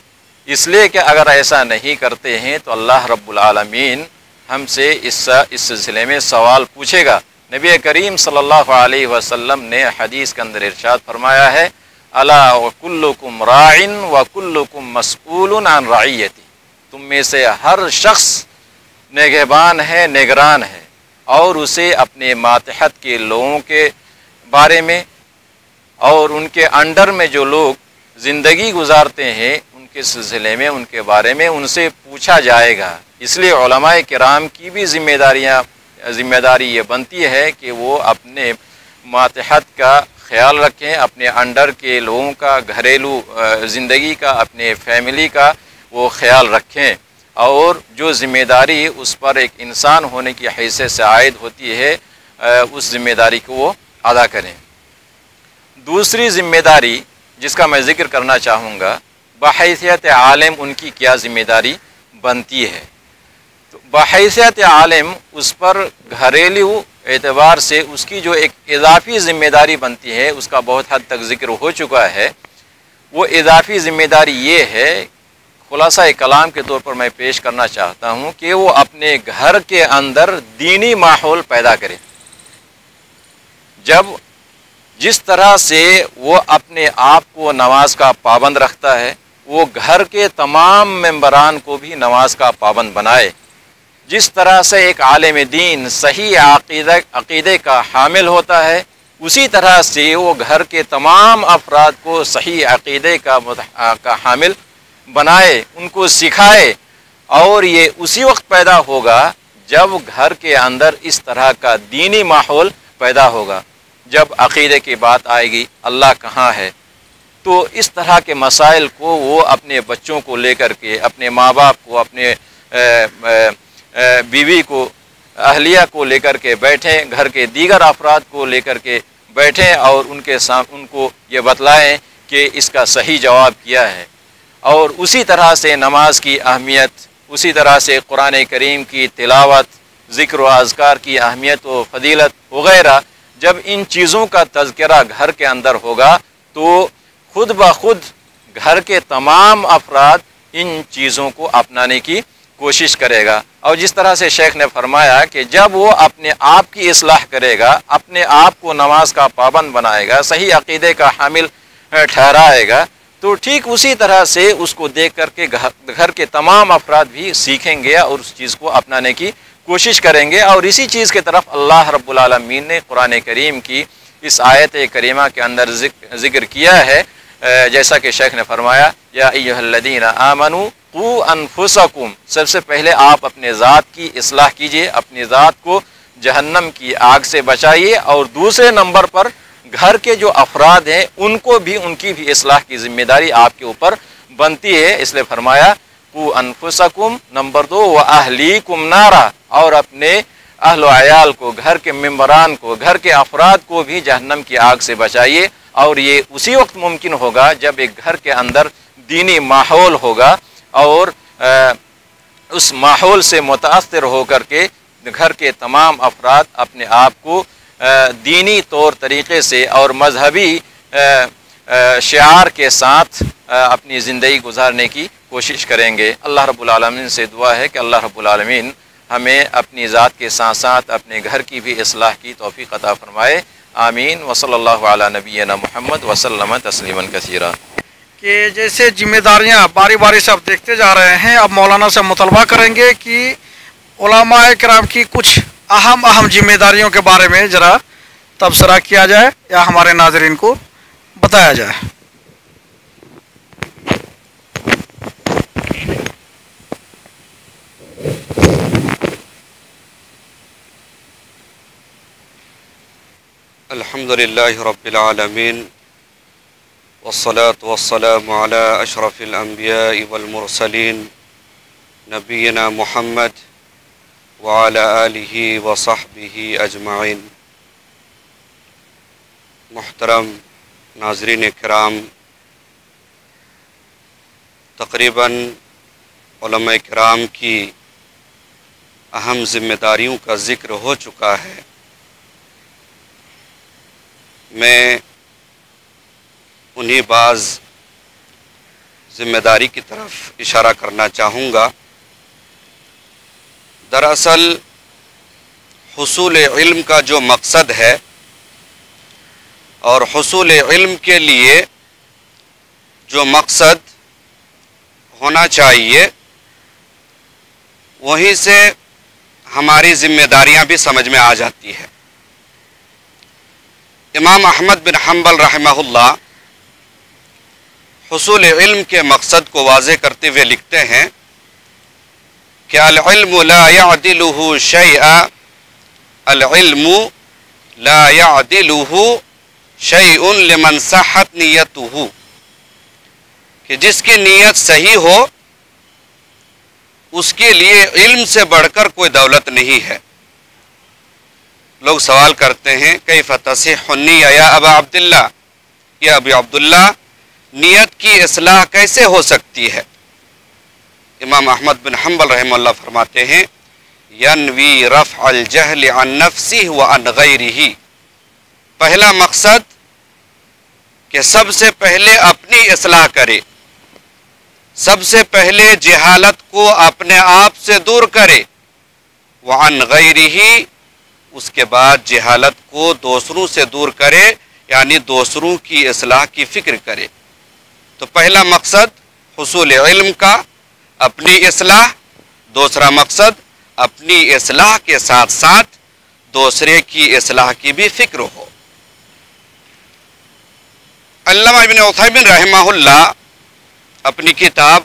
اس لیے کہ اگر ایسا نہیں کرتے ہیں تو اللہ رب العالمین ہم سے اس سلسلے میں سوال پوچھے گا. نبی کریم صلی اللہ علیہ وسلم نے حدیث کے اندر ارشاد فرمایا ہے، الا وکلکم راع وکلکم مسئول عن رعیتی، تم میں سے ہر شخص نگہبان ہے، نگران ہے، اور اسے اپنے ماتحت کے لوگوں کے بارے میں اور ان کے انڈر میں جو لوگ زندگی گزارتے ہیں ان کے سلسلے میں، ان کے بارے میں ان سے پوچھا جائے گا۔ اس لیے علماء کرام کی بھی ذمہ داری یہ بنتی ہے کہ وہ اپنے ماتحت کا خیال رکھیں، اپنے انڈر کے لوگوں کا، گھریلو زندگی کا، اپنے فیملی کا وہ خیال رکھیں، اور جو ذمہ داری اس پر ایک انسان ہونے کی حیثیت سے عائد ہوتی ہے اس ذمہ داری کو وہ ادا کریں۔ دوسری ذمہ داری جس کا میں ذکر کرنا چاہوں گا، بحیثیت عالم ان کی کیا ذمہ داری بنتی ہے۔ تو بحیثیت عالم اس پر گھریلو اعتبار سے اس کی جو ایک اضافی ذمہ داری بنتی ہے اس کا بہت حد تک ذکر ہو چکا ہے۔ وہ اضافی ذمہ داری یہ ہے، خلاصہ کلام کے طور پر میں پیش کرنا چاہتا ہوں، کہ وہ اپنے گھر کے اندر دینی ماحول پیدا کرے۔ جس طرح سے وہ اپنے آپ کو نماز کا پابند رکھتا ہے، وہ گھر کے تمام ممبران کو بھی نماز کا پابند بنائے۔ جس طرح سے ایک عالم دین صحیح عقیدے کا حامل ہوتا ہے، اسی طرح سے وہ گھر کے تمام افراد کو صحیح عقیدے کا حامل بنائے، ان کو سکھائے، اور یہ اسی وقت پیدا ہوگا جب گھر کے اندر اس طرح کا دینی ماحول پیدا ہوگا۔ جب عقیدے کی بات آئے گی، اللہ کہاں ہے، تو اس طرح کے مسائل کو وہ اپنے بچوں کو لے کر کے، اپنے ماں باپ کو، اپنے بیوی کو، اہلیہ کو لے کر کے بیٹھیں، گھر کے دیگر افراد کو لے کر کے بیٹھیں، اور ان کو یہ بتلائیں کہ اس کا صحیح جواب کیا ہے۔ اور اسی طرح سے نماز کی اہمیت، اسی طرح سے قرآن کریم کی تلاوت، ذکر و اذکار کی اہمیت و فضیلت وغیرہ، جب ان چیزوں کا تذکرہ گھر کے اندر ہوگا تو خود بخود گھر کے تمام افراد ان چیزوں کو اپنانے کی کوشش کرے گا۔ اور جس طرح سے شیخ نے فرمایا کہ جب وہ اپنے آپ کی اصلاح کرے گا، اپنے آپ کو نماز کا پابند بنائے گا، صحیح عقیدے کا حامل ٹھہرائے گا، تو ٹھیک اسی طرح سے اس کو دیکھ کر کے گھر کے تمام افراد بھی سیکھیں گے اور اس چیز کو اپنانے کی کوشش کریں گے۔ اور اسی چیز کی طرف اللہ رب العالمین نے قرآن کریم کی اس آیت کریمہ کے اندر ذکر کیا ہے، جیسا کہ شیخ نے فرمایا، یا ایھا الذین آمنوا قوا انفسکم، سب سے پہلے آپ اپنے ذات کی اصلاح کیجئے، اپنی ذات کو جہنم کی آگ سے بچائیے، اور دوسرے نمبر پر گھر کے جو افراد ہیں ان کی بھی اصلاح کی ذمہ داری آپ کے اوپر بنتی ہے۔ اس لیے فرمایا قوا انفسکم، نمبر 2 واہلیکم نارا، اور اپنے اہل و عیال کو، گھر کے ممبران کو، گھر کے افراد کو بھی جہنم کی آگ سے بچائیے۔ اور یہ اسی وقت ممکن ہوگا جب ایک گھر کے اندر دینی ماحول ہوگا، اور اس ماحول سے متاثر ہو کر کے گھر کے تمام افراد اپنے آپ کو دینی طور طریقے سے اور مذہبی شعار کے ساتھ اپنی زندگی گزارنے کی کوشش کریں گے۔ اللہ رب العالمین سے دعا ہے کہ اللہ رب العالمین ہمیں اپنی ذات کے ساتھ ساتھ اپنے گھر کی بھی اصلاح کی توفیق عطا فرمائے۔ آمین۔ وصلی اللہ علی نبینا محمد وسلم تسلیما کثیرا۔ کہ جیسے ذمہ داریاں باری باری سے اب دیکھتے جا رہے ہیں، اب مولانا سے مطالبہ کریں گے کہ علماء کرام کی کچھ اہم ذمہ داریوں کے بارے میں ذرا تبصرہ کیا جائے یا ہمارے ناظرین کو بتایا جائے۔ الحمد للہ رب العالمین، والصلاة والسلام علی اشرف الانبیاء والمرسلین، نبینا محمد وعلی آلہ وصحبہ اجمعین۔ محترم ناظرین کرام، تقریباً علماء کرام کی اہم ذمہ داریوں کا ذکر ہو چکا ہے۔ میں انہی بعض ذمہ داری کی طرف اشارہ کرنا چاہوں گا۔ دراصل حصول علم کا جو مقصد ہے، اور حصول علم کے لیے جو مقصد ہونا چاہیے، وہیں سے ہماری ذمہ داریاں بھی سمجھ میں آ جاتی ہے۔ امام احمد بن حنبل رحمہ اللہ حصول علم کے مقصد کو واضح کرتے ہوئے لکھتے ہیں کہ العلم لا يعدله شيئا، العلم لا يعدله شيء لمن صحت نیته، کہ جس کی نیت صحیح ہو اس کے لیے علم سے بڑھ کر کوئی دولت نہیں ہے۔ لوگ سوال کرتے ہیں کیف تصح النیہ یا ابا عبداللہ، یا ابی عبداللہ نیت کی اصلاح کیسے ہو سکتی ہے؟ امام احمد بن حنبل رحمہ اللہ فرماتے ہیں ینوی رفع الجہل عن نفسہ وعن غیرہ، پہلا مقصد کہ سب سے پہلے اپنی اصلاح کرے، سب سے پہلے جہالت کو اپنے آپ سے دور کرے، وعن غیرہ، اس کے بعد جہالت کو دوسروں سے دور کرے، یعنی دوسروں کی اصلاح کی فکر کرے۔ تو پہلا مقصد حصول علم کا اپنی اصلاح، دوسرا مقصد اپنی اصلاح کے ساتھ ساتھ دوسرے کی اصلاح کی بھی فکر ہو۔ علامہ ابن عثیمین رحمہ اللہ اپنی کتاب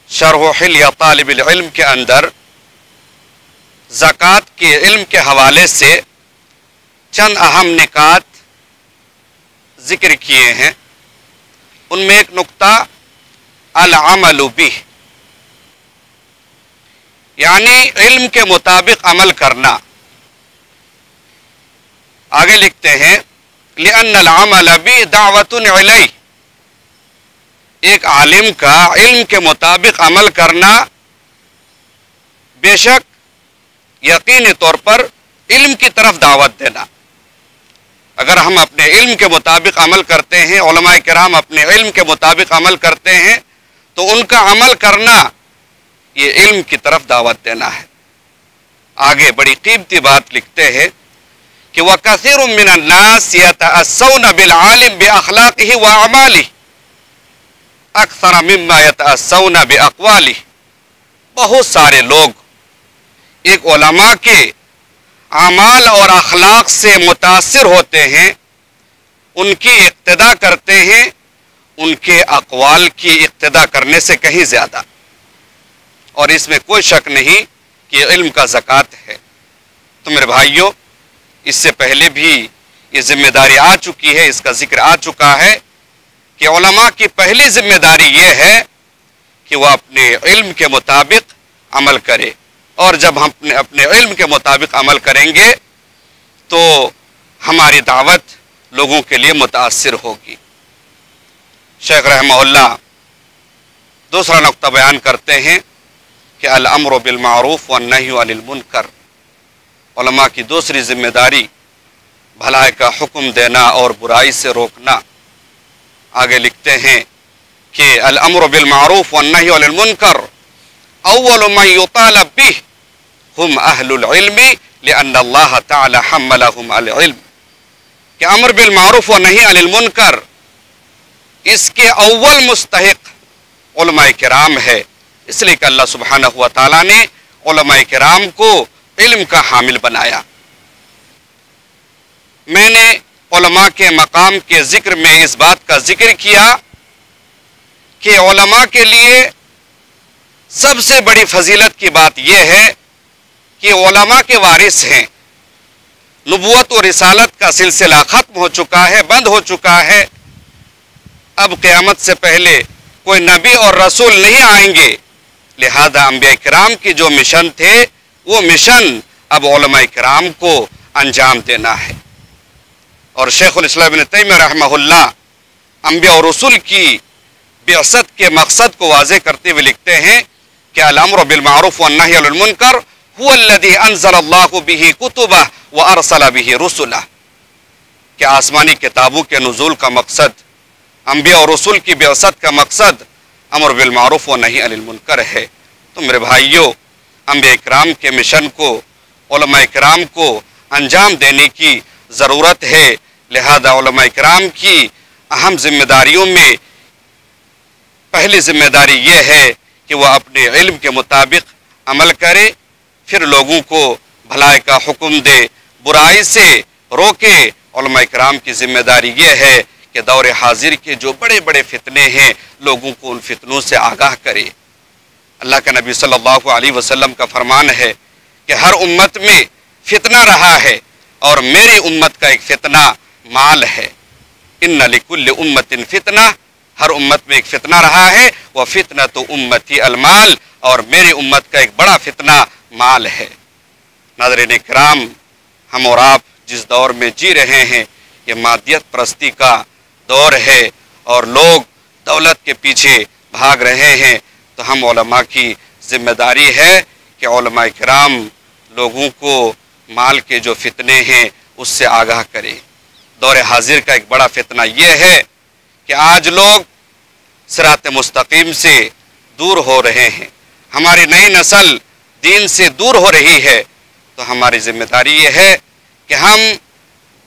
شرح حلیہ طالب العلم کے اندر زکوٰۃ کے علم کے حوالے سے چند اہم نکات ذکر کیے ہیں۔ ان میں ایک نقطہ العمل بہ، یعنی علم کے مطابق عمل کرنا۔ آگے لکھتے ہیں لأن العمل بہ دعوۃ الیہ، ایک عالم کا علم کے مطابق عمل کرنا بے شک یقینی طور پر علم کی طرف دعوت دینا۔ اگر ہم اپنے علم کے مطابق عمل کرتے ہیں، علماء کرام اپنے علم کے مطابق عمل کرتے ہیں، تو ان کا عمل کرنا یہ علم کی طرف دعوت دینا ہے۔ آگے بڑی قیمتی بات لکھتے ہیں کہ وَكَثِيرٌ مِّنَ النَّاسِ يَتَأَسَّوْنَ بِالْعَالِمِ بِأَخْلَاقِهِ وَأَعْمَالِهِ أَكْثَرَ مِمَّا يَتَأَسَّوْنَ بِأَقْوَالِهِ، بہت سارے لوگ ایک علماء کے اعمال اور اخلاق سے متاثر ہوتے ہیں، ان کی اقتداء کرتے ہیں، ان کے اقوال کی اقتداء کرنے سے کہیں زیادہ، اور اس میں کوئی شک نہیں کہ علم کا زکوٰۃ ہے۔ تو میرے بھائیوں، اس سے پہلے بھی یہ ذمہ داری آ چکی ہے، اس کا ذکر آ چکا ہے کہ علماء کی پہلی ذمہ داری یہ ہے کہ وہ اپنے علم کے مطابق عمل کرے، اور جب ہم اپنے علم کے مطابق عمل کریں گے تو ہماری دعوت لوگوں کے لیے متاثر ہوگی۔ شیخ رحمہ اللہ دوسرا نقطہ بیان کرتے ہیں کہ الامر بالمعروف والنہی عن المنکر، علماء کی دوسری ذمہ داری بھلائی کا حکم دینا اور برائی سے روکنا۔ آگے لکھتے ہیں کہ الامر بالمعروف والنہی عن المنکر اول من یطالب بہ ہم اہل العلم لأن اللہ تعالی حملہم العلم، کہ امر بالمعروف و نہی عن المنکر اس کے اول مستحق علماء کرام ہے، اس لیے کہ اللہ سبحانہ و تعالیٰ نے علماء کرام کو علم کا حامل بنایا۔ میں نے علماء کے مقام کے ذکر میں اس بات کا ذکر کیا کہ علماء کے لیے سب سے بڑی فضیلت کی بات یہ ہے کہ علماء کے وارث ہیں۔ نبوت و رسالت کا سلسلہ ختم ہو چکا ہے، بند ہو چکا ہے، اب قیامت سے پہلے کوئی نبی اور رسول نہیں آئیں گے، لہذا انبیاء کرام کی جو مشن تھے وہ مشن اب علماء کرام کو انجام دینا ہے۔ اور شیخ الاسلام ابن تیمیہ رحمہ اللہ انبیاء اور رسول کی بعثت کے مقصد کو واضح کرتے ہوئے لکھتے ہیں کہ الامر بالمعروف والنہی عن المنکر هو الذي انزل الله به کتبہ وارسل به رسلہ، کہ آسمانی کتابوں کے نزول کا مقصد، انبیاء اور رسول کی بعثت کا مقصد امر بالمعروف والنہی عن المنکر ہے۔ تو میرے بھائیوں، انبیاء کرام کے مشن کو، علماء کرام کو انجام دینے کی ضرورت ہے، لہذا علماء کرام کی اہم ذمہ داریوں میں پہلی ذمہ داری یہ ہے کہ وہ اپنے علم کے مطابق عمل کرے، پھر لوگوں کو بھلائی کا حکم دے، برائی سے روکے۔ علماء کرام کی ذمہ داری یہ ہے کہ دور حاضر کے جو بڑے بڑے فتنے ہیں لوگوں کو ان فتنوں سے آگاہ کرے۔ اللہ کے نبی صلی اللہ علیہ وسلم کا فرمان ہے کہ ہر امت میں فتنہ رہا ہے اور میری امت کا ایک فتنہ مال ہے۔ ان لکل امت فتنہ، ہر امت میں ایک فتنہ رہا ہے، وہ فتنہ تو امتی المال، اور میری امت کا ایک بڑا فتنہ مال ہے۔ ناظرین کرام، ہم اور آپ جس دور میں جی رہے ہیں یہ مادیت پرستی کا دور ہے اور لوگ دولت کے پیچھے بھاگ رہے ہیں، تو ہم علماء کی ذمہ داری ہے کہ علماء کرام لوگوں کو مال کے جو فتنے ہیں اس سے آگاہ کرے۔ دور حاضر کا ایک بڑا فتنہ یہ ہے کہ آج لوگ صراط مستقیم سے دور ہو رہے ہیں، ہماری نئی نسل دین سے دور ہو رہی ہے، تو ہماری ذمہ داری یہ ہے کہ ہم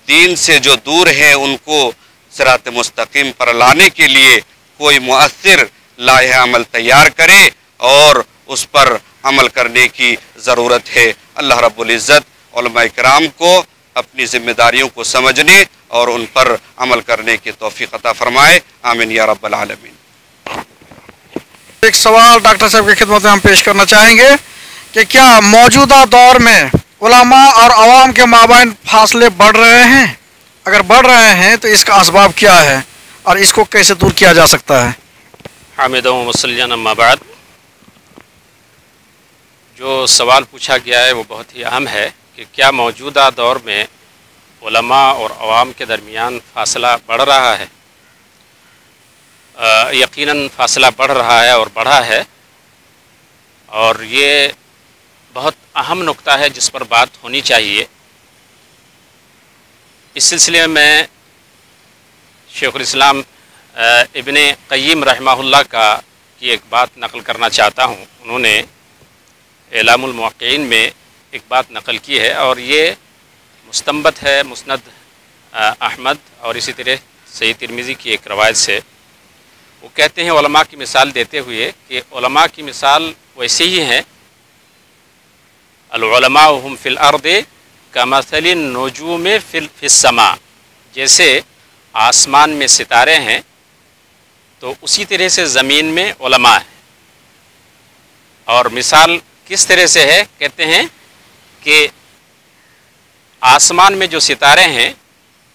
دین سے جو دور ہیں ان کو صراط مستقیم پر لانے کے لیے کوئی مؤثر لائحہ عمل تیار کرے اور اس پر عمل کرنے کی ضرورت ہے۔ اللہ رب العزت علماء کرام کو اپنی ذمہ داریوں کو سمجھنے اور ان پر عمل کرنے کی توفیق عطا فرمائے، آمین یا رب العالمین۔ ایک سوال ڈاکٹر صاحب کی خدمت میں ہم پیش کرنا چاہیں گے کہ کیا موجودہ دور میں علماء اور عوام کے مابین فاصلے بڑھ رہے ہیں؟ اگر بڑھ رہے ہیں تو اس کا اسباب کیا ہے اور اس کو کیسے دور کیا جا سکتا ہے؟ حامد و مسلم اما بعد، جو سوال پوچھا گیا ہے وہ بہت ہی اہم ہے کہ کیا موجودہ دور میں علماء اور عوام کے درمیان فاصلہ بڑھ رہا ہے؟ یقیناً فاصلہ بڑھ رہا ہے اور بڑھا ہے، اور یہ بہت اہم نقطہ ہے جس پر بات ہونی چاہیے۔ اس سلسلے میں شیخ الاسلام ابن قیم رحمہ اللہ کی ایک بات نقل کرنا چاہتا ہوں۔ انہوں نے اعلام الموقعین میں ایک بات نقل کی ہے اور یہ مستنبت ہے مسند احمد اور اسی طرح صحیح ترمذی کی ایک روایت سے۔ وہ کہتے ہیں علماء کی مثال دیتے ہوئے کہ علماء کی مثال ویسے ہی ہیں، العلماء هم فی الارض کمثل النجوم فی السماء، جیسے آسمان میں ستارے ہیں تو اسی طرح سے زمین میں علماء ہیں۔ اور مثال کس طرح سے ہے؟ کہتے ہیں کہ آسمان میں جو ستارے ہیں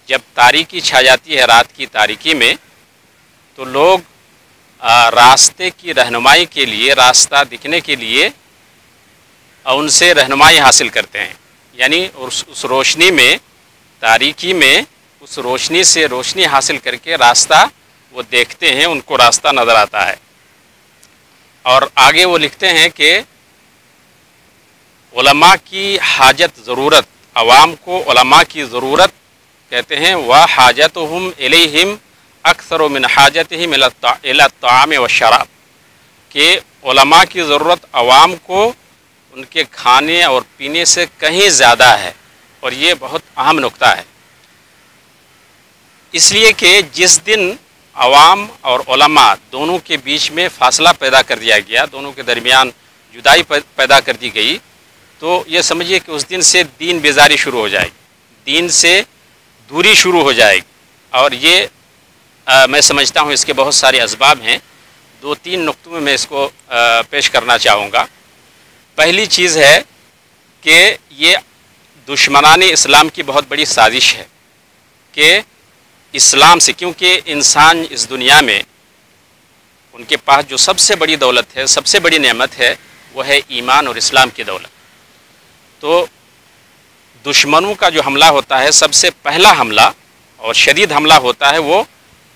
جب تاریکی چھا جاتی ہے رات کی تاریکی میں تو لوگ راستے کی رہنمائی کے لیے، راستہ دکھنے کے لیے ان سے رہنمائی حاصل کرتے ہیں، یعنی اس روشنی میں، تاریکی میں اس روشنی سے روشنی حاصل کر کے راستہ وہ دیکھتے ہیں، ان کو راستہ نظر آتا ہے۔ اور آگے وہ لکھتے ہیں کہ علماء کی حاجت، ضرورت، عوام کو علماء کی ضرورت کہتے ہیں وحاجتہم الیہم اکثر من حاجتہم الی الطعام والشراب، کہ علماء کی ضرورت عوام کو ان کے کھانے اور پینے سے کہیں زیادہ ہے، اور یہ بہت اہم نقطہ ہے۔ اس لیے کہ جس دن عوام اور علماء دونوں کے بیچ میں فاصلہ پیدا کر دیا گیا، دونوں کے درمیان جدائی پیدا کر دی گئی، تو یہ سمجھیے کہ اس دن سے دین بیزاری شروع ہو جائے گی، دین سے دوری شروع ہو جائے گی۔ اور یہ میں سمجھتا ہوں اس کے بہت سارے اسباب ہیں، 2-3 نقطوں میں اس کو پیش کرنا چاہوں گا۔ پہلی چیز ہے کہ یہ دشمنان اسلام کی بہت بڑی سازش ہے کہ اسلام سے، کیونکہ انسان اس دنیا میں ان کے پاس جو سب سے بڑی دولت ہے، سب سے بڑی نعمت ہے، وہ ہے ایمان اور اسلام کی دولت۔ تو دشمنوں کا جو حملہ ہوتا ہے، سب سے پہلا حملہ اور شدید حملہ ہوتا ہے، وہ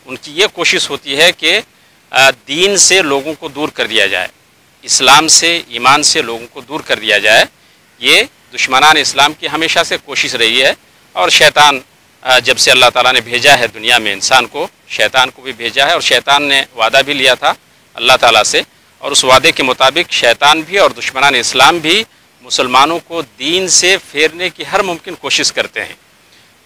ان کی یہ کوشش ہوتی ہے کہ دین سے لوگوں کو دور کر دیا جائے، اسلام سے، ایمان سے لوگوں کو دور کر دیا جائے۔ یہ دشمنان اسلام کی ہمیشہ سے کوشش رہی ہے، اور شیطان جب سے اللہ تعالیٰ نے بھیجا ہے دنیا میں انسان کو، شیطان کو بھی بھیجا ہے، اور شیطان نے وعدہ بھی لیا تھا اللہ تعالیٰ سے، اور اس وعدے کے مطابق شیطان بھی اور دشمنان اسلام بھی مسلمانوں کو دین سے پھیرنے کی ہر ممکن کوشش کرتے ہیں۔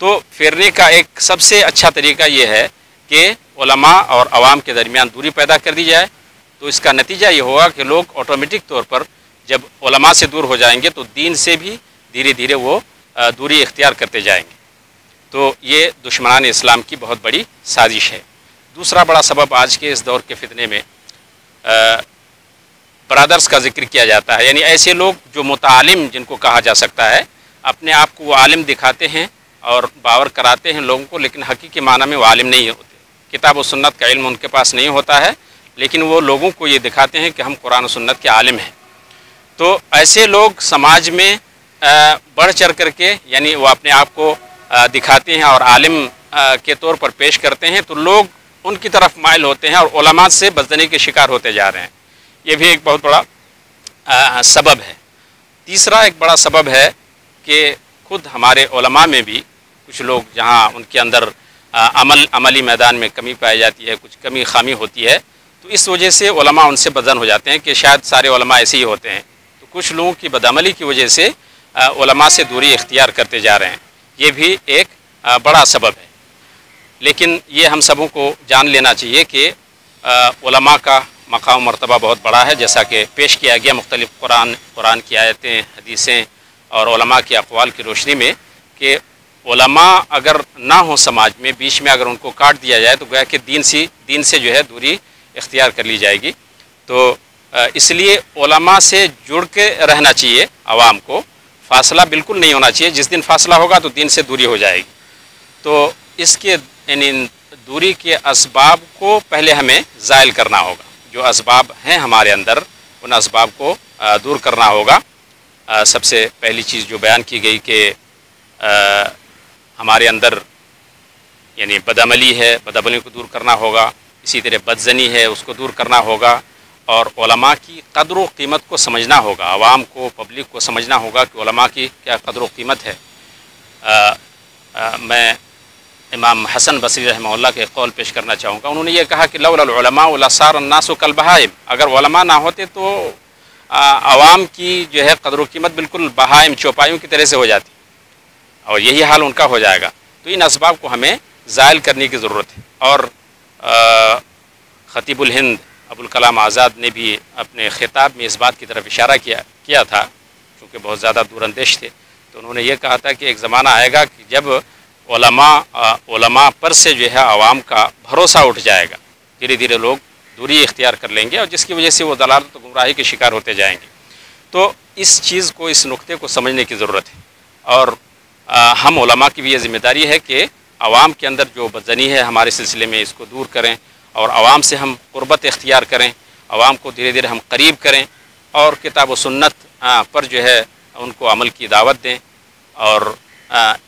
تو پھیرنے کا ایک سب سے اچھا طریقہ یہ ہے کہ علماء اور عوام کے درمیان دوری پیدا کر دی جائے، تو اس کا نتیجہ یہ ہوگا کہ لوگ آٹومیٹک طور پر جب علماء سے دور ہو جائیں گے تو دین سے بھی دھیرے دھیرے وہ دوری اختیار کرتے جائیں گے۔ تو یہ دشمنان اسلام کی بہت بڑی سازش ہے۔ دوسرا بڑا سبب آج کے اس دور کے فتنے میں برادرز کا ذکر کیا جاتا ہے، یعنی ایسے لوگ جو متعلم جن کو کہا جا سکتا ہے، اپنے آپ کو وہ عالم دکھاتے ہیں اور باور کراتے ہیں لوگوں کو، لیکن حقیقی معنی میں وہ عالم نہیں ہوتے۔ کتاب و سنت کا علم ان کے پاس نہیں ہوتا ہے، لیکن وہ لوگوں کو یہ دکھاتے ہیں کہ ہم قرآن و سنت کے عالم ہیں۔ تو ایسے لوگ سماج میں بڑھ چڑھ کر کے یعنی وہ اپنے آپ کو دکھاتے ہیں اور عالم کے طور پر پیش کرتے ہیں، تو لوگ ان کی طرف مائل ہوتے ہیں اور علماء سے بدزنی کے شکار ہوتے جا رہے ہیں۔ یہ بھی ایک بہت بڑا سبب ہے۔ تیسرا ایک بڑا سبب ہے کہ خود ہمارے علماء میں بھی کچھ لوگ جہاں ان کے اندر عملی میدان میں کمی پائی جاتی ہے، کچھ کمی خامی ہوتی ہے، تو اس وجہ سے علماء ان سے بدظن ہو جاتے ہیں کہ شاید سارے علماء ایسے ہی ہوتے ہیں، تو کچھ لوگوں کی بدعملی کی وجہ سے علماء سے دوری اختیار کرتے جا رہے ہیں۔ یہ بھی ایک بڑا سبب ہے۔ لیکن یہ ہم سبوں کو جان لینا چاہیے کہ علماء کا مقام مرتبہ بہت بڑا ہے، جیسا کہ پیش کیا گیا مختلف قرآن کی آیتیں، حدیثیں اور علماء کے اقوال کی روشنی میں، کہ علماء اگر نہ ہوں سماج میں، بیچ میں اگر ان کو کاٹ دیا جائے تو گویا کہ دین سے جو ہے دوری اختیار کر لی جائے گی۔ تو اس لیے علماء سے جڑ کے رہنا چاہیے عوام کو، فاصلہ بالکل نہیں ہونا چاہیے۔ جس دن فاصلہ ہوگا تو دین سے دوری ہو جائے گی۔ تو اس کے یعنی دوری کے اسباب کو پہلے ہمیں زائل کرنا ہوگا۔ جو اسباب ہیں ہمارے اندر، ان اسباب کو دور کرنا ہوگا۔ سب سے پہلی چیز جو بیان کی گئی کہ ہمارے اندر یعنی بدعملی ہے، بدعملی کو دور کرنا ہوگا، اسی طرح بدزنی ہے، اس کو دور کرنا ہوگا، اور علماء کی قدر و قیمت کو سمجھنا ہوگا۔ عوام کو، پبلک کو سمجھنا ہوگا کہ علماء کی کیا قدر و قیمت ہے۔ میں امام حسن بصری رحمہ اللہ کے قول پیش کرنا چاہوں گا۔ انہوں نے یہ کہا کہ لولا العلماء لصار الناس کالبہائم، اگر علماء نہ ہوتے تو عوام کی جو ہے قدر و قیمت بالکل بہائم، چوپایوں کی طرح سے ہو جاتی، اور یہی حال ان کا ہو جائے گا۔ تو ان اسباب کو ہمیں زائل کرنے کی ضرورت ہے۔ اور خطیب الہند ابوالکلام آزاد نے بھی اپنے خطاب میں اس بات کی طرف اشارہ کیا تھا، چونکہ بہت زیادہ دور اندیش تھے، تو انہوں نے یہ کہا تھا کہ ایک زمانہ آئے گا کہ جب علماء پر سے جو ہے عوام کا بھروسہ اٹھ جائے گا، دھیرے دھیرے لوگ دوری اختیار کر لیں گے، اور جس کی وجہ سے وہ ضلالت و گمراہی کے شکار ہوتے جائیں گے۔ تو اس چیز کو، اس نقطے کو سمجھنے کی ضرورت ہے، اور ہم علماء کی بھی یہ ذمہ داری ہے کہ عوام کے اندر جو بدزنی ہے ہمارے سلسلے میں، اس کو دور کریں، اور عوام سے ہم قربت اختیار کریں، عوام کو دھیرے دھیرے ہم قریب کریں، اور کتاب و سنت پر جو ہے ان کو عمل کی دعوت دیں، اور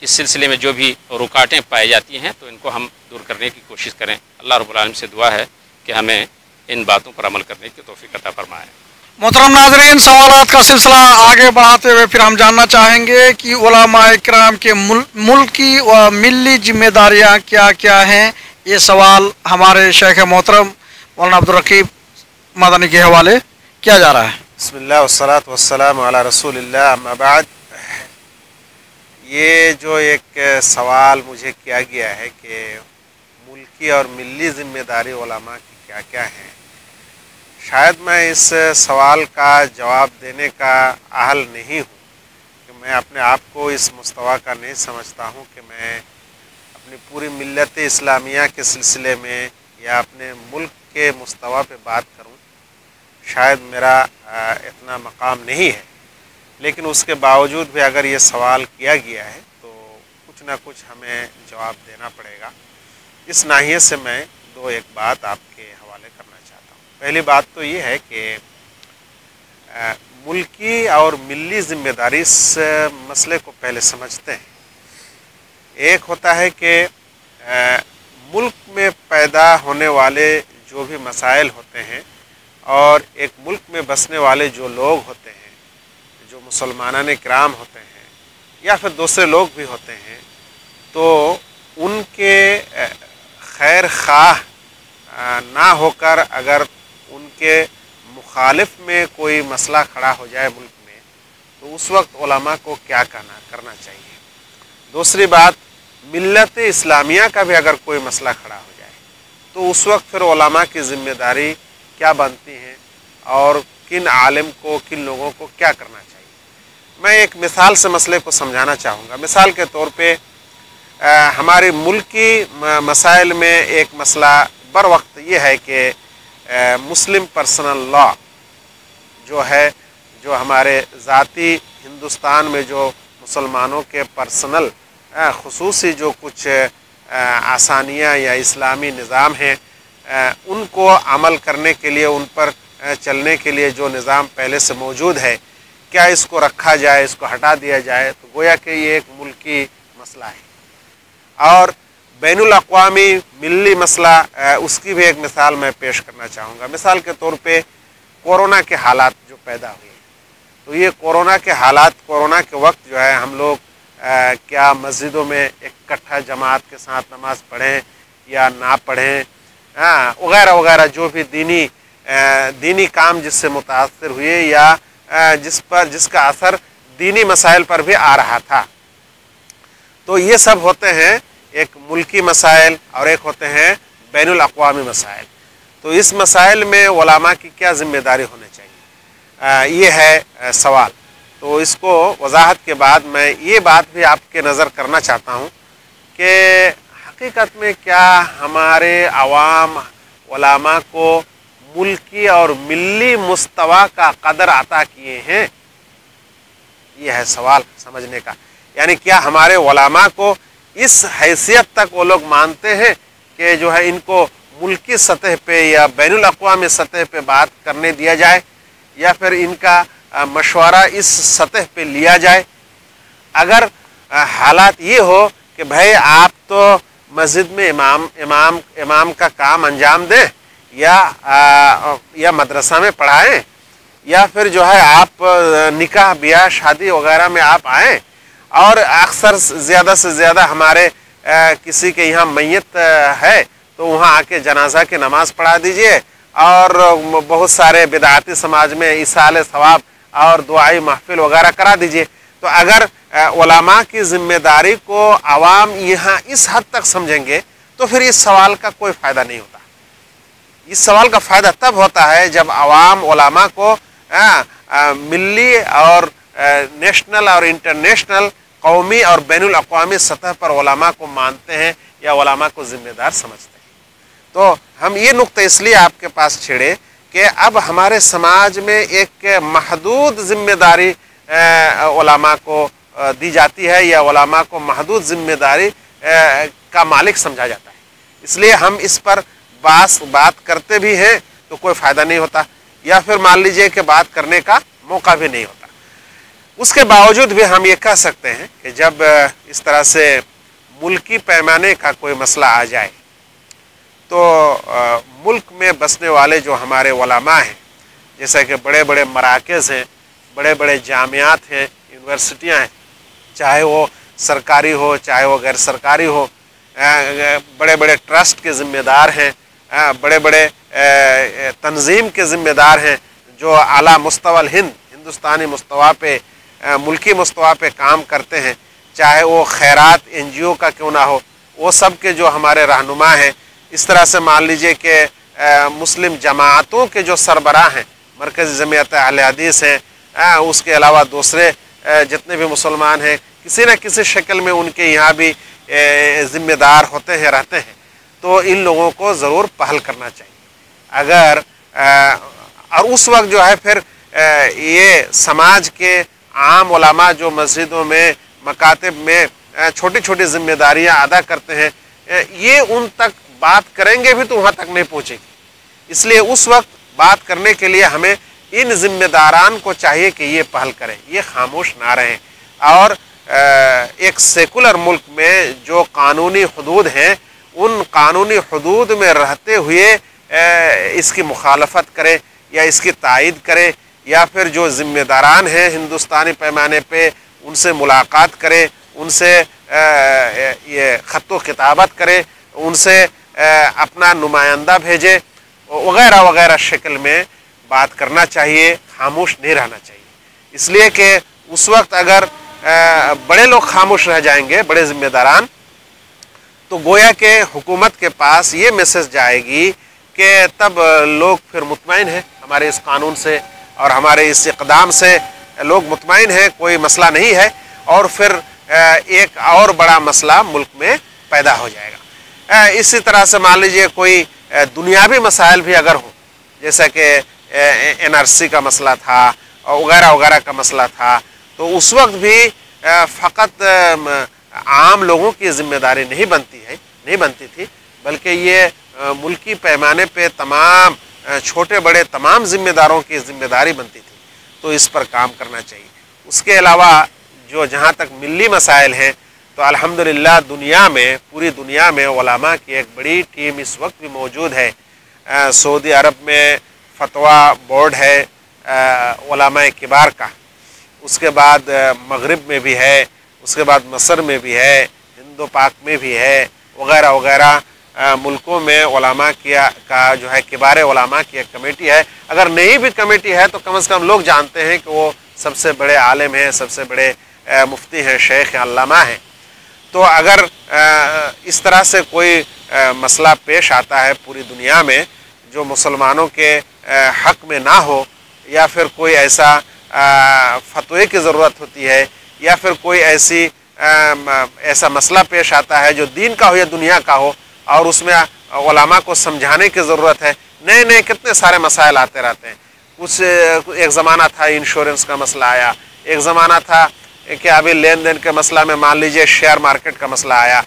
اس سلسلے میں جو بھی رکاوٹیں پائی جاتی ہیں تو ان کو ہم دور کرنے کی کوشش کریں۔ اللہ رب العالمین سے دعا ہے کہ ہمیں ان باتوں پر عمل کرنے کی توفیق عطا فرمائے۔ محترم ناظرین، سوالات کا سلسلہ آگے بڑھاتے ہوئے پھر ہم جاننا چاہیں گے کہ علماء کرام کے ملکی و ملی ذمہ داریاں کیا کیا ہیں۔ یہ سوال ہمارے شیخ محترم مولانا عبدالرقیب مدنی کے حوالے کیا جا رہا ہے۔ بسم اللہ والصلاة والسلام علی رسول اللہ، اما بعد۔ یہ جو ایک سوال مجھے کیا گیا ہے کہ ملکی اور ملی ذمہ داری علماء کی کیا کیا ہیں، شاید میں اس سوال کا جواب دینے کا اہل نہیں ہوں، کہ میں اپنے آپ کو اس مستویٰ کا نہیں سمجھتا ہوں کہ میں اپنی پوری ملت اسلامیہ کے سلسلے میں یا اپنے ملک کے مستویٰ پہ بات کروں۔ شاید میرا اتنا مقام نہیں ہے، لیکن اس کے باوجود بھی اگر یہ سوال کیا گیا ہے تو کچھ نہ کچھ ہمیں جواب دینا پڑے گا۔ اس ناحیے سے میں دو ایک بات آپ کے حوالے کرنا چاہتا ہوں۔ پہلی بات تو یہ ہے کہ ملکی اور ملی ذمہ داری اس مسئلے کو پہلے سمجھتے ہیں۔ ایک ہوتا ہے کہ ملک میں پیدا ہونے والے جو بھی مسائل ہوتے ہیں، اور ایک ملک میں بسنے والے جو لوگ ہوتے ہیں، جو مسلمانان کرام ہوتے ہیں یا پھر دوسرے لوگ بھی ہوتے ہیں، تو ان کے خیر خواہ نہ ہو کر اگر ان کے مخالف میں کوئی مسئلہ کھڑا ہو جائے ملک میں، تو اس وقت علماء کو کیا کرنا چاہیے۔ دوسری بات، ملت اسلامیہ کا بھی اگر کوئی مسئلہ کھڑا ہو جائے تو اس وقت پھر علماء کی ذمہ داری کیا بنتی ہیں، اور کن عالم کو، کن لوگوں کو کیا کرنا چاہیے۔ میں ایک مثال سے مسئلے کو سمجھانا چاہوں گا۔ مثال کے طور پہ ہماری ملکی مسائل میں ایک مسئلہ بر وقت یہ ہے کہ مسلم پرسنل لا جو ہے، جو ہمارے ذاتی ہندوستان میں جو مسلمانوں کے پرسنل خصوصی جو کچھ آسانیاں یا اسلامی نظام ہیں، ان کو عمل کرنے کے لیے، ان پر چلنے کے لیے جو نظام پہلے سے موجود ہے، کیا اس کو رکھا جائے، اس کو ہٹا دیا جائے؟ تو گویا کہ یہ ایک ملکی مسئلہ ہے۔ اور بین الاقوامی ملی مسئلہ، اس کی بھی ایک مثال میں پیش کرنا چاہوں گا۔ مثال کے طور پہ کورونا کے حالات جو پیدا ہوئے، تو یہ کورونا کے حالات، کورونا کے وقت جو ہے ہم لوگ کیا مسجدوں میں اکٹھا جماعت کے ساتھ نماز پڑھیں یا نہ پڑھیں، وغیرہ وغیرہ، جو بھی دینی کام جس سے متاثر ہوئے یا جس کا اثر دینی مسائل پر بھی آ رہا تھا۔ تو یہ سب ہوتے ہیں ایک ملکی مسائل اور ایک ہوتے ہیں بین الاقوامی مسائل۔ تو اس مسائل میں علماء کی کیا ذمہ داری ہونی چاہیے، یہ ہے سوال۔ تو اس کو وضاحت کے بعد میں یہ بات بھی آپ کے نظر کرنا چاہتا ہوں کہ حقیقت میں کیا ہمارے عوام علماء کو ملکی اور ملی مستوی کا قدر عطا کیے ہیں؟ یہ ہے سوال سمجھنے کا۔ یعنی کیا ہمارے علماء کو اس حیثیت تک وہ لوگ مانتے ہیں کہ جو ہے ان کو ملکی سطح پہ یا بین الاقوامی سطح پہ بات کرنے دیا جائے، یا پھر ان کا مشورہ اس سطح پہ لیا جائے؟ اگر حالات یہ ہو کہ بھائی آپ تو مسجد میں امام کا کام انجام دیں یا مدرسہ میں پڑھائیں، یا پھر جو ہے آپ نکاح بیاہ شادی وغیرہ میں آپ آئیں، اور اکثر زیادہ سے زیادہ ہمارے کسی کے یہاں میت ہے تو وہاں آ کے جنازہ کی نماز پڑھا دیجئے، اور بہت سارے بدعاتی سماج میں ایصال ثواب اور دعائی محفل وغیرہ کرا دیجئے۔ تو اگر علماء کی ذمہ داری کو عوام یہاں اس حد تک سمجھیں گے تو پھر اس سوال کا کوئی فائدہ نہیں ہوتا۔ اس سوال کا فائدہ تب ہوتا ہے جب عوام علماء کو ملی اور نیشنل اور انٹرنیشنل، قومی اور بین الاقوامی سطح پر علماء کو مانتے ہیں یا علماء کو ذمہ دار سمجھتے ہیں۔ تو ہم یہ نقطہ اس لیے آپ کے پاس چھیڑے کہ اب ہمارے سماج میں ایک محدود ذمہ داری علماء کو دی جاتی ہے، یا علماء کو محدود ذمہ داری کا مالک سمجھا جاتا ہے۔ اس لیے ہم اس پر بات کرتے بھی ہیں تو کوئی فائدہ نہیں ہوتا، یا پھر مان لیجئے کہ بات کرنے کا موقع بھی نہیں ہوتا۔ اس کے باوجود بھی ہم یہ کہہ سکتے ہیں کہ جب اس طرح سے ملکی پیمانے کا کوئی مسئلہ آ جائے تو ملک میں بسنے والے جو ہمارے علماء ہیں، جیسا کہ بڑے بڑے مراکز ہیں، بڑے بڑے جامعات ہیں، یونیورسٹیاں ہیں، چاہے وہ سرکاری ہو چاہے وہ غیر سرکاری ہو، بڑے بڑے ٹرسٹ کے ذمہ دار ہیں، بڑے بڑے تنظیم کے ذمہ دار ہیں جو اعلیٰ مستوی ہندوستانی مستوی پہ، ملکی مستوی پہ کام کرتے ہیں، چاہے وہ خیرات NGO کا کیوں نہ ہو، وہ سب کے جو ہمارے رہنما ہیں۔ اس طرح سے مان لیجئے کہ مسلم جماعتوں کے جو سربراہ ہیں، مرکزی جمعیت اہل حدیث ہیں، اس کے علاوہ دوسرے جتنے بھی مسلمان ہیں، کسی نہ کسی شکل میں ان کے یہاں بھی ذمہ دار ہوتے ہیں، رہتے ہیں۔ تو ان لوگوں کو ضرور پہل کرنا چاہیے۔ اگر اور اس وقت جو ہے پھر یہ سماج کے عام علماء جو مسجدوں میں، مکاتب میں چھوٹی چھوٹی ذمہ داریاں ادا کرتے ہیں، یہ ان تک بات کریں گے بھی تو وہاں تک نہیں پہنچے گی۔ اس لیے اس وقت بات کرنے کے لیے ہمیں ان ذمہ داران کو چاہیے کہ یہ پہل کریں، یہ خاموش نہ رہیں، اور ایک سیکولر ملک میں جو قانونی حدود ہیں ان قانونی حدود میں رہتے ہوئے اس کی مخالفت کرے یا اس کی تائید کرے، یا پھر جو ذمہ داران ہیں ہندوستانی پیمانے پہ ان سے ملاقات کرے، ان سے یہ خط و خطابت کرے، ان سے اپنا نمائندہ بھیجے، وغیرہ وغیرہ شکل میں بات کرنا چاہیے، خاموش نہیں رہنا چاہیے۔ اس لیے کہ اس وقت اگر بڑے لوگ خاموش رہ جائیں گے، بڑے ذمہ داران، تو گویا کہ حکومت کے پاس یہ میسج جائے گی کہ تب لوگ پھر مطمئن ہیں ہمارے اس قانون سے اور ہمارے اس اقدام سے، لوگ مطمئن ہیں، کوئی مسئلہ نہیں ہے، اور پھر ایک اور بڑا مسئلہ ملک میں پیدا ہو جائے گا۔ اسی طرح سے مان لیجئے کوئی دنیاوی مسائل بھی اگر ہوں، جیسا کہ NRC کا مسئلہ تھا وغیرہ وغیرہ کا مسئلہ تھا، تو اس وقت بھی فقط عام لوگوں کی ذمہ داری نہیں بنتی تھی، بلکہ یہ ملکی پیمانے پہ تمام چھوٹے بڑے تمام ذمہ داروں کی ذمہ داری بنتی تھی، تو اس پر کام کرنا چاہیے۔ اس کے علاوہ جو جہاں تک ملی مسائل ہیں تو الحمدللہ پوری دنیا میں علماء کی ایک بڑی ٹیم اس وقت بھی موجود ہے۔ سعودی عرب میں فتویٰ بورڈ ہے علماء کبار کا، اس کے بعد مغرب میں بھی ہے، اس کے بعد مصر میں بھی ہے، ہند و پاک میں بھی ہے، وغیرہ وغیرہ ملکوں میں علماء کا جو ہے کبار علماء کی ایک کمیٹی ہے۔ اگر نئی بھی کمیٹی ہے تو کم از کم لوگ جانتے ہیں کہ وہ سب سے بڑے عالم ہیں، سب سے بڑے مفتی ہیں، شیخ ہیں، علامہ ہیں۔ تو اگر اس طرح سے کوئی مسئلہ پیش آتا ہے پوری دنیا میں جو مسلمانوں کے حق میں نہ ہو، یا پھر کوئی ایسا فتوے کی ضرورت ہوتی ہے، یا پھر کوئی ایسا مسئلہ پیش آتا ہے جو دین کا ہو یا دنیا کا ہو، اور اس میں علماء کو سمجھانے کی ضرورت ہے، نئے کتنے سارے مسائل آتے رہتے ہیں۔ ایک زمانہ تھا انشورنس کا مسئلہ آیا، ایک زمانہ تھا کہ ابھی لین دین کے مسئلہ میں مان لیجئے شیئر مارکیٹ کا مسئلہ آیا،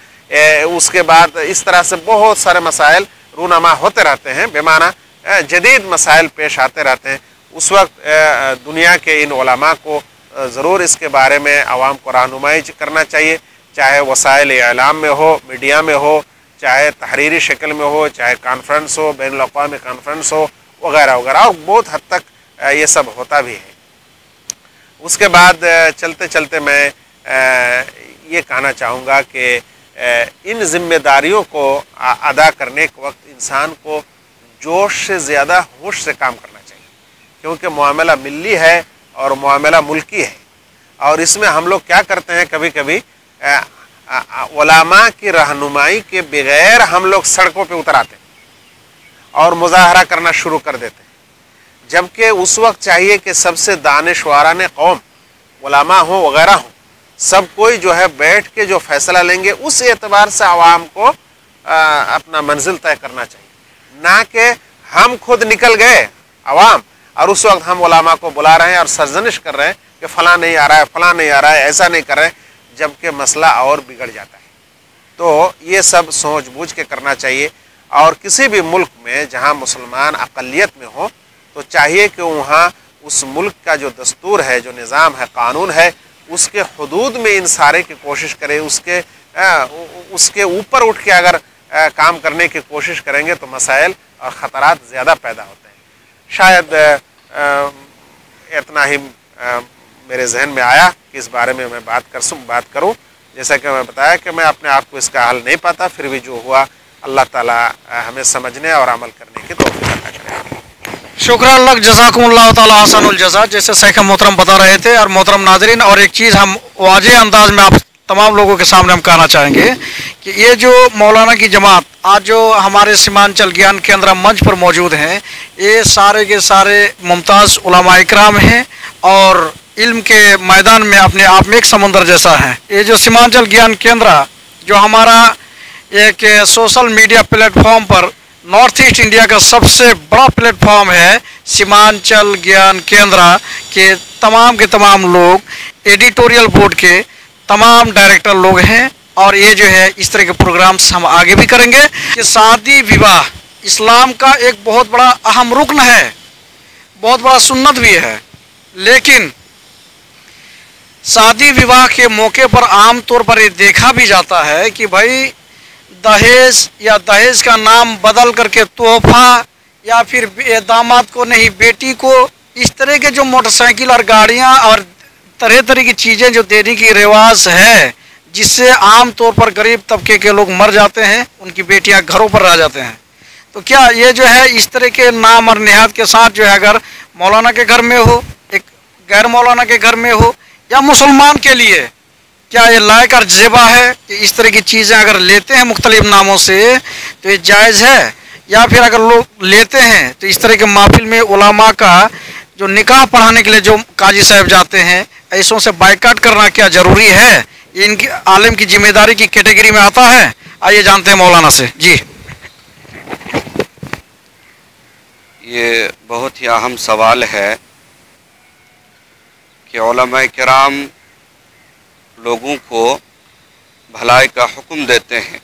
اس کے بعد اس طرح سے بہت سارے مسائل رونما ہوتے رہتے ہیں، بے معنی جدید مسائل پیش آتے رہتے ہیں۔ اس وقت دنیا کے ان علماء کو ضرور اس کے بارے میں عوام کو رہنمائی کرنا چاہیے، چاہے وسائل اعلام میں ہو، میڈیا میں ہو، چاہے تحریری شکل میں ہو، چاہے کانفرنس ہو، بین الاقوامی کانفرنس ہو، وغیرہ وغیرہ، اور بہت حد تک یہ سب ہوتا بھی ہے۔ اس کے بعد چلتے چلتے میں یہ کہنا چاہوں گا کہ ان ذمہ داریوں کو ادا کرنے کے وقت انسان کو جوش سے زیادہ ہوش سے کام کرنا چاہیے، کیونکہ معاملہ ملی ہے اور معاملہ ملکی ہے، اور اس میں ہم لوگ کیا کرتے ہیں، کبھی کبھی علماء کی رہنمائی کے بغیر ہم لوگ سڑکوں پہ اتر آتے ہیں اور مظاہرہ کرنا شروع کر دیتے ہیں، جبکہ اس وقت چاہیے کہ سب سے دانشوران قوم علماء ہوں وغیرہ ہوں، سب کوئی جو ہے بیٹھ کے جو فیصلہ لیں گے اس اعتبار سے عوام کو اپنا منزل طے کرنا چاہیے، نہ کہ ہم خود نکل گئے عوام اور اس وقت ہم علماء کو بلا رہے ہیں اور سرزنش کر رہے ہیں کہ فلاں نہیں آ رہا ہے، فلاں نہیں آ رہا ہے، ایسا نہیں کر رہے ہیں، جبکہ مسئلہ اور بگڑ جاتا ہے۔ تو یہ سب سوچ بوجھ کے کرنا چاہیے، اور کسی بھی ملک میں جہاں مسلمان اقلیت میں ہوں تو چاہیے کہ وہاں اس ملک کا جو دستور ہے، جو نظام ہے، قانون ہے، اس کے حدود میں انصارے کی کوشش کرے، اس کے اوپر اٹھ کے اگر کام کرنے کی کوشش کریں گے تو مسائل اور خطرات زیادہ پیدا ہوتے ہیں۔ شاید اتنا ہی میرے ذہن میں آیا کہ اس بارے میں بات کروں، جیسا کہ میں بتایا کہ میں اپنے آپ کو اس کا حل نہیں پاتا، پھر بھی جو ہوا اللہ تعالیٰ ہمیں سمجھنے اور عمل کرنے کی توفیق عطا کرے۔ شکریہ اللہ، جزاکم اللہ تعالیٰ احسن الجزا، جیسے شیخ محترم بتا رہے تھے۔ اور محترم ناظرین، اور ایک چیز ہم واضح انداز میں آپ تمام لوگوں کے سامنے ہم کہنا چاہیں گے کہ یہ جو مولانا کی جماعت آج جو ہمارے سیمانچل گیان کیندرا منچ پر موجود ہیں، یہ سارے کے سارے ممتاز علماء اکرام ہیں، اور علم کے میدان میں اپنے آپ میں ایک سمندر جیسا ہے۔ یہ جو سیمانچل گیان کیندرا جو ہمارا ایک سوشل میڈیا پلیٹ فارم پر نارتھ ایسٹ انڈیا کا سب سے بڑا پلیٹ فارم ہے، سیمانچل گیان کیندرا کے تمام لوگ ایڈیٹوریل بورڈ کے تمام ڈائریکٹر لوگ ہیں، اور یہ جو ہے اس طرح کے پروگرامز ہم آگے بھی کریں گے کہ شادی وواہ اسلام کا ایک بہت بڑا اہم رکن ہے، بہت بڑا سنت بھی ہے، لیکن شادی وواہ کے موقع پر عام طور پر یہ دیکھا بھی جاتا ہے کہ بھائی دہیج یا دہیج کا نام بدل کر کے تحفہ، یا پھر داماد کو نہیں بیٹی کو اس طرح کے جو موٹر سائیکل اور گاڑیاں اور طرح کی چیزیں جو دینے کی رواج ہے، جس سے عام طور پر غریب طبقے کے لوگ مر جاتے ہیں، ان کی بیٹیاں گھروں پر رہ جاتے ہیں۔ تو کیا یہ جو ہے اس طرح کے نام اور نہاد کے ساتھ جو ہے اگر مولانا کے گھر میں ہو، ایک غیر مولانا کے گھر میں ہو، یا مسلمان کے لیے کیا یہ لائق اور زیبا ہے کہ اس طرح کی چیزیں اگر لیتے ہیں مختلف ناموں سے تو یہ جائز ہے؟ یا پھر اگر لوگ لیتے ہیں تو اس طرح کے محفل میں علماء کا جو نکاح پڑھانے کے لیے جو قاضی صاحب جاتے ہیں، ایسوں سے بائیکاٹ کرنا کیا ضروری ہے؟ یہ ان کی عالم کی ذمہ داری کی کیٹیگری میں آتا ہے؟ آئیے جانتے ہیں مولانا سے. جی یہ بہت ہی اہم سوال ہے کہ علماء کرام لوگوں کو بھلائی کا حکم دیتے ہیں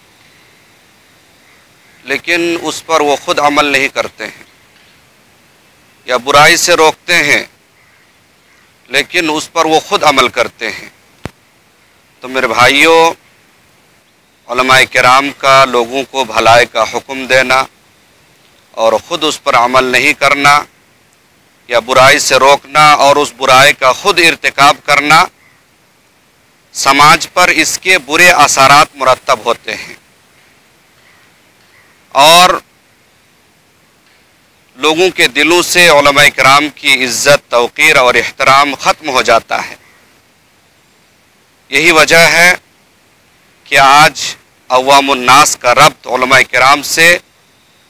لیکن اس پر وہ خود عمل نہیں کرتے ہیں، یا برائی سے روکتے ہیں لیکن اس پر وہ خود عمل کرتے ہیں. تو میرے بھائیوں، علماء کرام کا لوگوں کو بھلائی کا حکم دینا اور خود اس پر عمل نہیں کرنا، یا برائی سے روکنا اور اس برائی کا خود ارتکاب کرنا، سماج پر اس کے برے اثرات مرتب ہوتے ہیں اور لوگوں کے دلوں سے علماء کرام کی عزت، توقیر اور احترام ختم ہو جاتا ہے. یہی وجہ ہے کہ آج عوام الناس کا ربط علماء کرام سے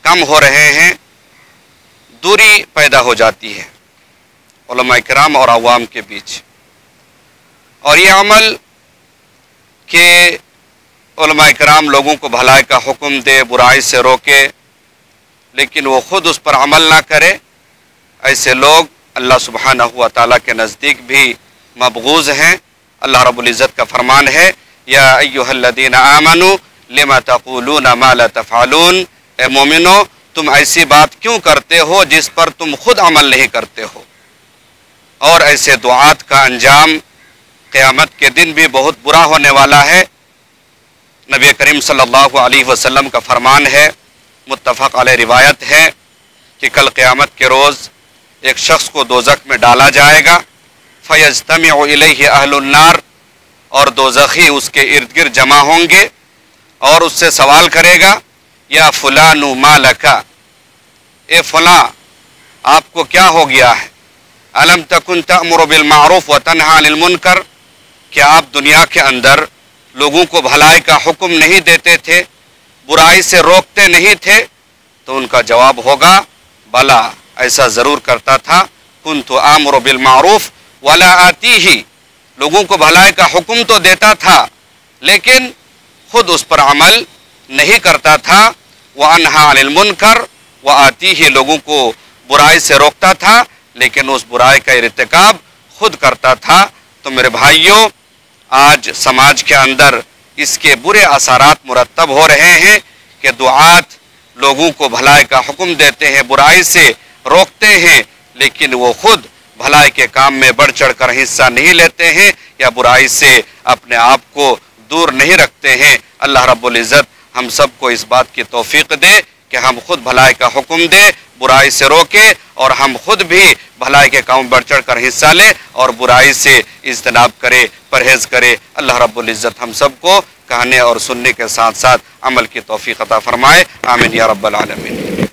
کم ہو رہے ہیں، دوری پیدا ہو جاتی ہے علماء کرام اور عوام کے بیچ. اور یہ عمل کہ علماء کرام لوگوں کو بھلائی کا حکم دے، برائی سے روکے، لیکن وہ خود اس پر عمل نہ کرے، ایسے لوگ اللہ سبحانہ و تعالیٰ کے نزدیک بھی مبغوض ہیں. اللہ رب العزت کا فرمان ہے، یا ایھا الذین آمنوا لما تقولون ما لا تفعلون، اے مومنو تم ایسی بات کیوں کرتے ہو جس پر تم خود عمل نہیں کرتے ہو. اور ایسے دعات کا انجام قیامت کے دن بھی بہت برا ہونے والا ہے. نبی کریم صلی اللہ علیہ وسلم کا فرمان ہے، متفق علیہ روایت ہے، کہ کل قیامت کے روز ایک شخص کو دوزخ میں ڈالا جائے گا، فیجتمع الیہ اہل النار، اور دوزخی اس کے ارد گرد جمع ہوں گے اور اس سے سوال کرے گا، یا فلان ما لکا، اے فلاں آپ کو کیا ہو گیا ہے؟ الم تکن تأمر بالمعروف وتنہی عن المنکر، کیا آپ دنیا کے اندر لوگوں کو بھلائی کا حکم نہیں دیتے تھے، برائی سے روکتے نہیں تھے؟ تو ان کا جواب ہوگا، بلا ایسا ضرور کرتا تھا، کنت آمر بالمعروف ولا آتیہ، لوگوں کو بھلائی کا حکم تو دیتا تھا لیکن خود اس پر عمل نہیں کرتا تھا. وانہی عن المنکر وآتیہ، لوگوں کو برائی سے روکتا تھا لیکن اس برائی کا ارتکاب خود کرتا تھا. تو میرے بھائیوں، آج سماج کے اندر اس کے برے اثرات مرتب ہو رہے ہیں کہ دعات لوگوں کو بھلائی کا حکم دیتے ہیں، برائی سے روکتے ہیں، لیکن وہ خود بھلائی کے کام میں بڑھ چڑھ کر حصہ نہیں لیتے ہیں یا برائی سے اپنے آپ کو دور نہیں رکھتے ہیں. اللہ رب العزت ہم سب کو اس بات کی توفیق دے کہ ہم خود بھلائی کا حکم دے، برائی سے روکے، اور ہم خود بھی بھلائی کے کام بڑھ چڑھ کر حصہ لے اور برائی سے اجتناب کرے، پرہیز کرے. اللہ رب العزت ہم سب کو کہنے اور سننے کے ساتھ ساتھ عمل کی توفیق عطا فرمائے. آمین یا رب العالمین.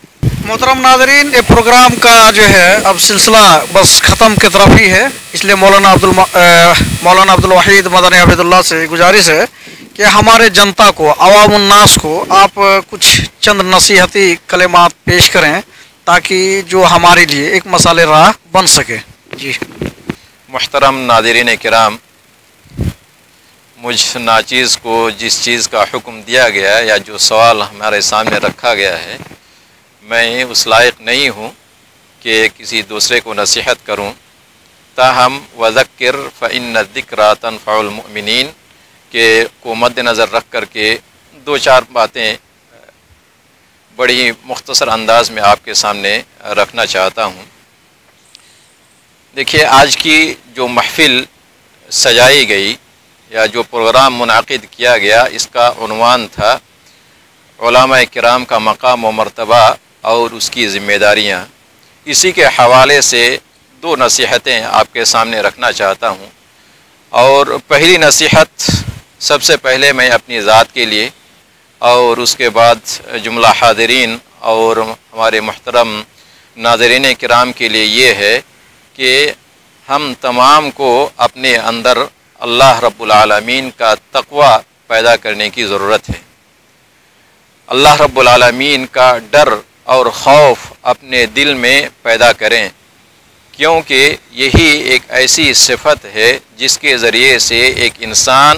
محترم ناظرین، یہ پروگرام کا جو ہے اب سلسلہ بس ختم کی طرف ہی ہے، اس لیے مولانا عبد الوحید مدنی عبید اللہ سے گزارش ہے کہ ہمارے جنتا کو، عوام الناس کو آپ کچھ چند نصیحتی کلمات پیش کریں تاکہ جو ہمارے لیے ایک مسئلہ راہ بن سکے. جی محترم ناظرین کرام، مجھ ناچیز کو جس چیز کا حکم دیا گیا ہے یا جو سوال ہمارے سامنے رکھا گیا ہے، میں اس لائق نہیں ہوں کہ کسی دوسرے کو نصیحت کروں. تاہم وذکر فإن الذکریٰ تنفع المؤمنین کے کو مد نظر رکھ کر کے دو چار باتیں بڑی مختصر انداز میں آپ کے سامنے رکھنا چاہتا ہوں. دیکھیے، آج کی جو محفل سجائی گئی یا جو پروگرام منعقد کیا گیا، اس کا عنوان تھا علماء کرام کا مقام و مرتبہ اور اس کی ذمہ داریاں. اسی کے حوالے سے دو نصیحتیں آپ کے سامنے رکھنا چاہتا ہوں. اور پہلی نصیحت سب سے پہلے میں اپنی ذات کے لیے اور اس کے بعد جملہ حاضرین اور ہمارے محترم ناظرین کرام کے لیے یہ ہے کہ ہم تمام کو اپنے اندر اللہ رب العالمین کا تقوی پیدا کرنے کی ضرورت ہے. اللہ رب العالمین کا ڈر اور خوف اپنے دل میں پیدا کریں، کیونکہ یہی ایک ایسی صفت ہے جس کے ذریعے سے ایک انسان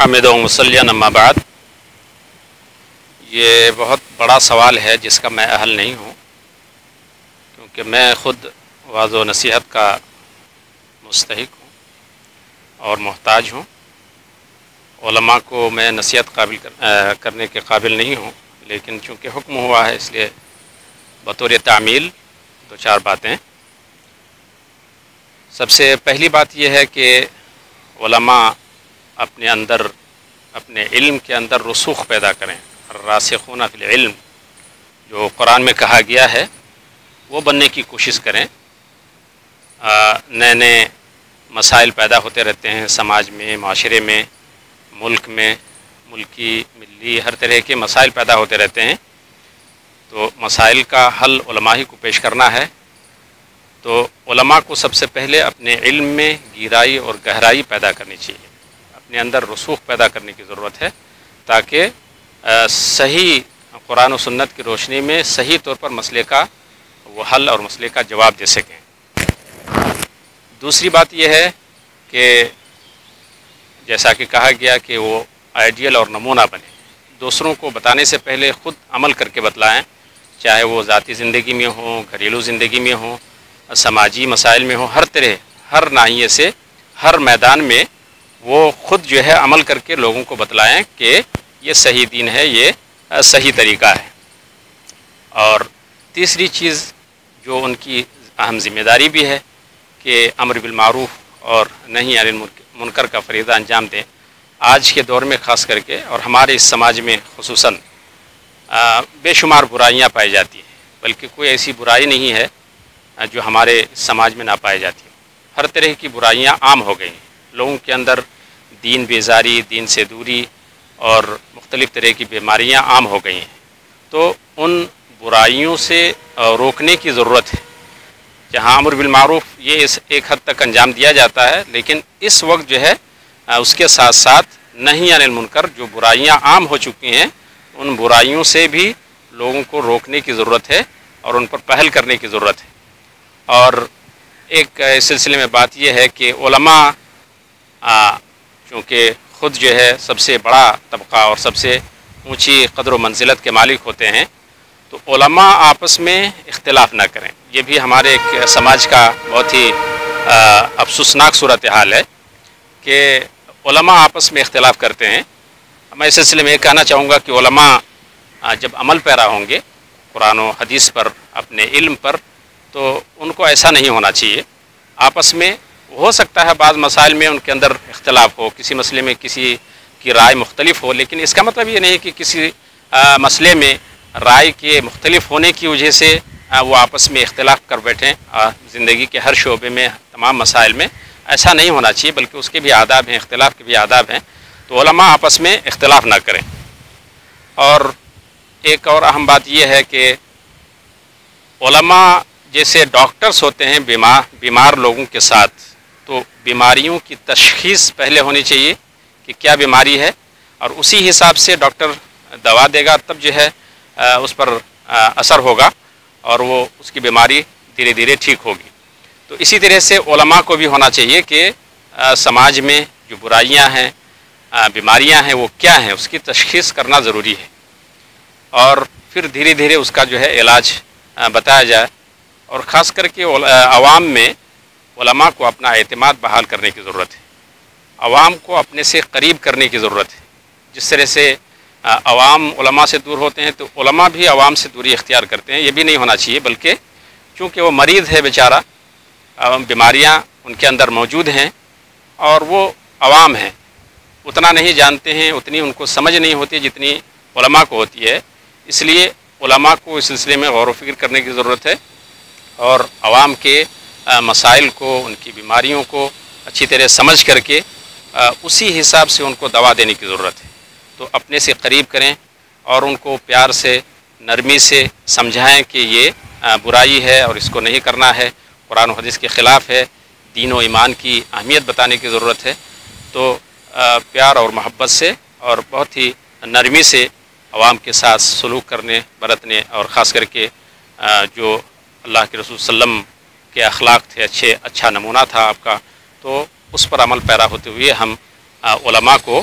حامد و مسلّیًا اما بعد، یہ بہت بڑا سوال ہے جس کا میں اہل نہیں ہوں، کیونکہ میں خود وعظ و نصیحت کا مستحق ہوں اور محتاج ہوں۔ علماء کو میں نصیحت کرنے کے قابل نہیں ہوں، لیکن چونکہ حکم ہوا ہے اس لیے بطور تعمیل دو چار باتیں۔ سب سے پہلی بات یہ ہے کہ علماء اپنے اندر، اپنے علم کے اندر رسوخ پیدا کریں، الراسخون فی العلم جو قرآن میں کہا گیا ہے وہ بننے کی کوشش کریں۔ نئے نئے مسائل پیدا ہوتے رہتے ہیں سماج میں، معاشرے میں، ملک میں، ملکی ملی ہر طرح کے مسائل پیدا ہوتے رہتے ہیں، تو مسائل کا حل علماء ہی کو پیش کرنا ہے۔ تو علماء کو سب سے پہلے اپنے علم میں گہرائی اور گہرائی پیدا کرنی چاہیے، اپنے اندر رسوخ پیدا کرنے کی ضرورت ہے، تاکہ صحیح قرآن و سنت کی روشنی میں صحیح طور پر مسئلے کا وہ حل اور مسئلے کا جواب دے سکیں۔ دوسری بات یہ ہے کہ جیسا کہ کہا گیا کہ وہ آئیڈیل اور نمونہ بنے، دوسروں کو بتانے سے پہلے خود عمل کر کے بتلائیں، چاہے وہ ذاتی زندگی میں ہوں، گھریلو زندگی میں ہوں، سماجی مسائل میں ہوں، ہر طرح، ہر ناحیے سے، ہر میدان میں وہ خود جو ہے عمل کر کے لوگوں کو بتلائیں کہ یہ صحیح دین ہے، یہ صحیح طریقہ ہے۔ اور تیسری چیز جو ان کی اہم ذمہ داری بھی ہے کہ امر بالمعروف اور نہی عن المنکر کا فریضہ انجام دیں۔ آج کے دور میں خاص کر کے اور ہمارے اس سماج میں خصوصاً بے شمار برائیاں پائی جاتی ہیں، بلکہ کوئی ایسی برائی نہیں ہے جو ہمارے سماج میں نہ پائی جاتی ہے۔ ہر طرح کی برائیاں عام ہو گئی ہیں، لوگوں کے اندر دین بیزاری، دین سے دوری اور مختلف طرح کی بیماریاں عام ہو گئی ہیں، تو ان برائیوں سے روکنے کی ضرورت ہے۔ جہاں امر بالمعروف یہ ایک حد تک انجام دیا جاتا ہے، لیکن اس وقت جو ہے اس کے ساتھ ساتھ نہی عن المنکر جو برائیاں عام ہو چکی ہیں، ان برائیوں سے بھی لوگوں کو روکنے کی ضرورت ہے اور ان پر پہل کرنے کی ضرورت ہے۔ اور ایک اس سلسلے میں بات یہ ہے کہ علماء چونکہ خود جو ہے سب سے بڑا طبقہ اور سب سے اونچی قدر و منزلت کے مالک ہوتے ہیں، تو علماء آپس میں اختلاف نہ کریں۔ یہ بھی ہمارے ایک سماج کا بہت ہی افسوسناک صورتحال ہے کہ علماء آپس میں اختلاف کرتے ہیں۔ میں اس سلسلے میں یہ کہنا چاہوں گا کہ علماء جب عمل پیرا ہوں گے قرآن و حدیث پر، اپنے علم پر، تو ان کو ایسا نہیں ہونا چاہیے۔ آپس میں ہو سکتا ہے بعض مسائل میں ان کے اندر اختلاف ہو، کسی مسئلے میں کسی کی رائے مختلف ہو، لیکن اس کا مطلب یہ نہیں کہ کسی مسئلے میں رائے کے مختلف ہونے کی وجہ سے وہ آپس میں اختلاف کر بیٹھیں۔ زندگی کے ہر شعبے میں، تمام مسائل میں ایسا نہیں ہونا چاہیے، بلکہ اس کے بھی آداب ہیں، اختلاف کے بھی آداب ہیں، تو علماء آپس میں اختلاف نہ کریں۔ اور ایک اور اہم بات یہ ہے کہ علماء جیسے ڈاکٹرز ہوتے ہیں بیمار لوگوں کے ساتھ، تو بیماریوں کی تشخیص پہلے ہونی چاہیے کہ کیا بیماری ہے، اور اسی حساب سے ڈاکٹر دوا دے گا، تب جو ہے اس پر اثر ہوگا اور وہ اس کی بیماری دھیرے دھیرے ٹھیک ہوگی۔ تو اسی طرح سے علماء کو بھی ہونا چاہیے کہ سماج میں جو برائیاں ہیں، بیماریاں ہیں، وہ کیا ہیں، اس کی تشخیص کرنا ضروری ہے، اور پھر دھیرے دھیرے اس کا جو ہے علاج بتایا جائے۔ اور خاص کر کے عوام میں علماء کو اپنا اعتماد بحال کرنے کی ضرورت ہے، عوام کو اپنے سے قریب کرنے کی ضرورت ہے۔ جس طرح سے عوام علماء سے دور ہوتے ہیں، تو علماء بھی عوام سے دوری اختیار کرتے ہیں، یہ بھی نہیں ہونا چاہیے، بلکہ چونکہ وہ مریض ہے بیچارہ، بیماریاں ان کے اندر موجود ہیں اور وہ عوام ہیں، اتنا نہیں جانتے ہیں، اتنی ان کو سمجھ نہیں ہوتی جتنی علماء کو ہوتی ہے۔ اس لیے علماء کو اس سلسلے میں غور و فکر کرنے کی ضرورت ہے، اور عوام کے مسائل کو، ان کی بیماریوں کو اچھی طرح سمجھ کر کے اسی حساب سے ان کو دوا دینے کی ضرورت ہے۔ تو اپنے سے قریب کریں اور ان کو پیار سے، نرمی سے سمجھائیں کہ یہ برائی ہے اور اس کو نہیں کرنا ہے، قرآن و حدیث کے خلاف ہے، دین و ایمان کی اہمیت بتانے کی ضرورت ہے۔ تو پیار اور محبت سے اور بہت ہی نرمی سے عوام کے ساتھ سلوک کرنے، برتنے، اور خاص کر کے جو اللہ کے رسول صلی اللہ علیہ وسلم کے اخلاق تھے، اچھا نمونہ تھا آپ کا، تو اس پر عمل پیرا ہوتے ہوئے ہم علماء کو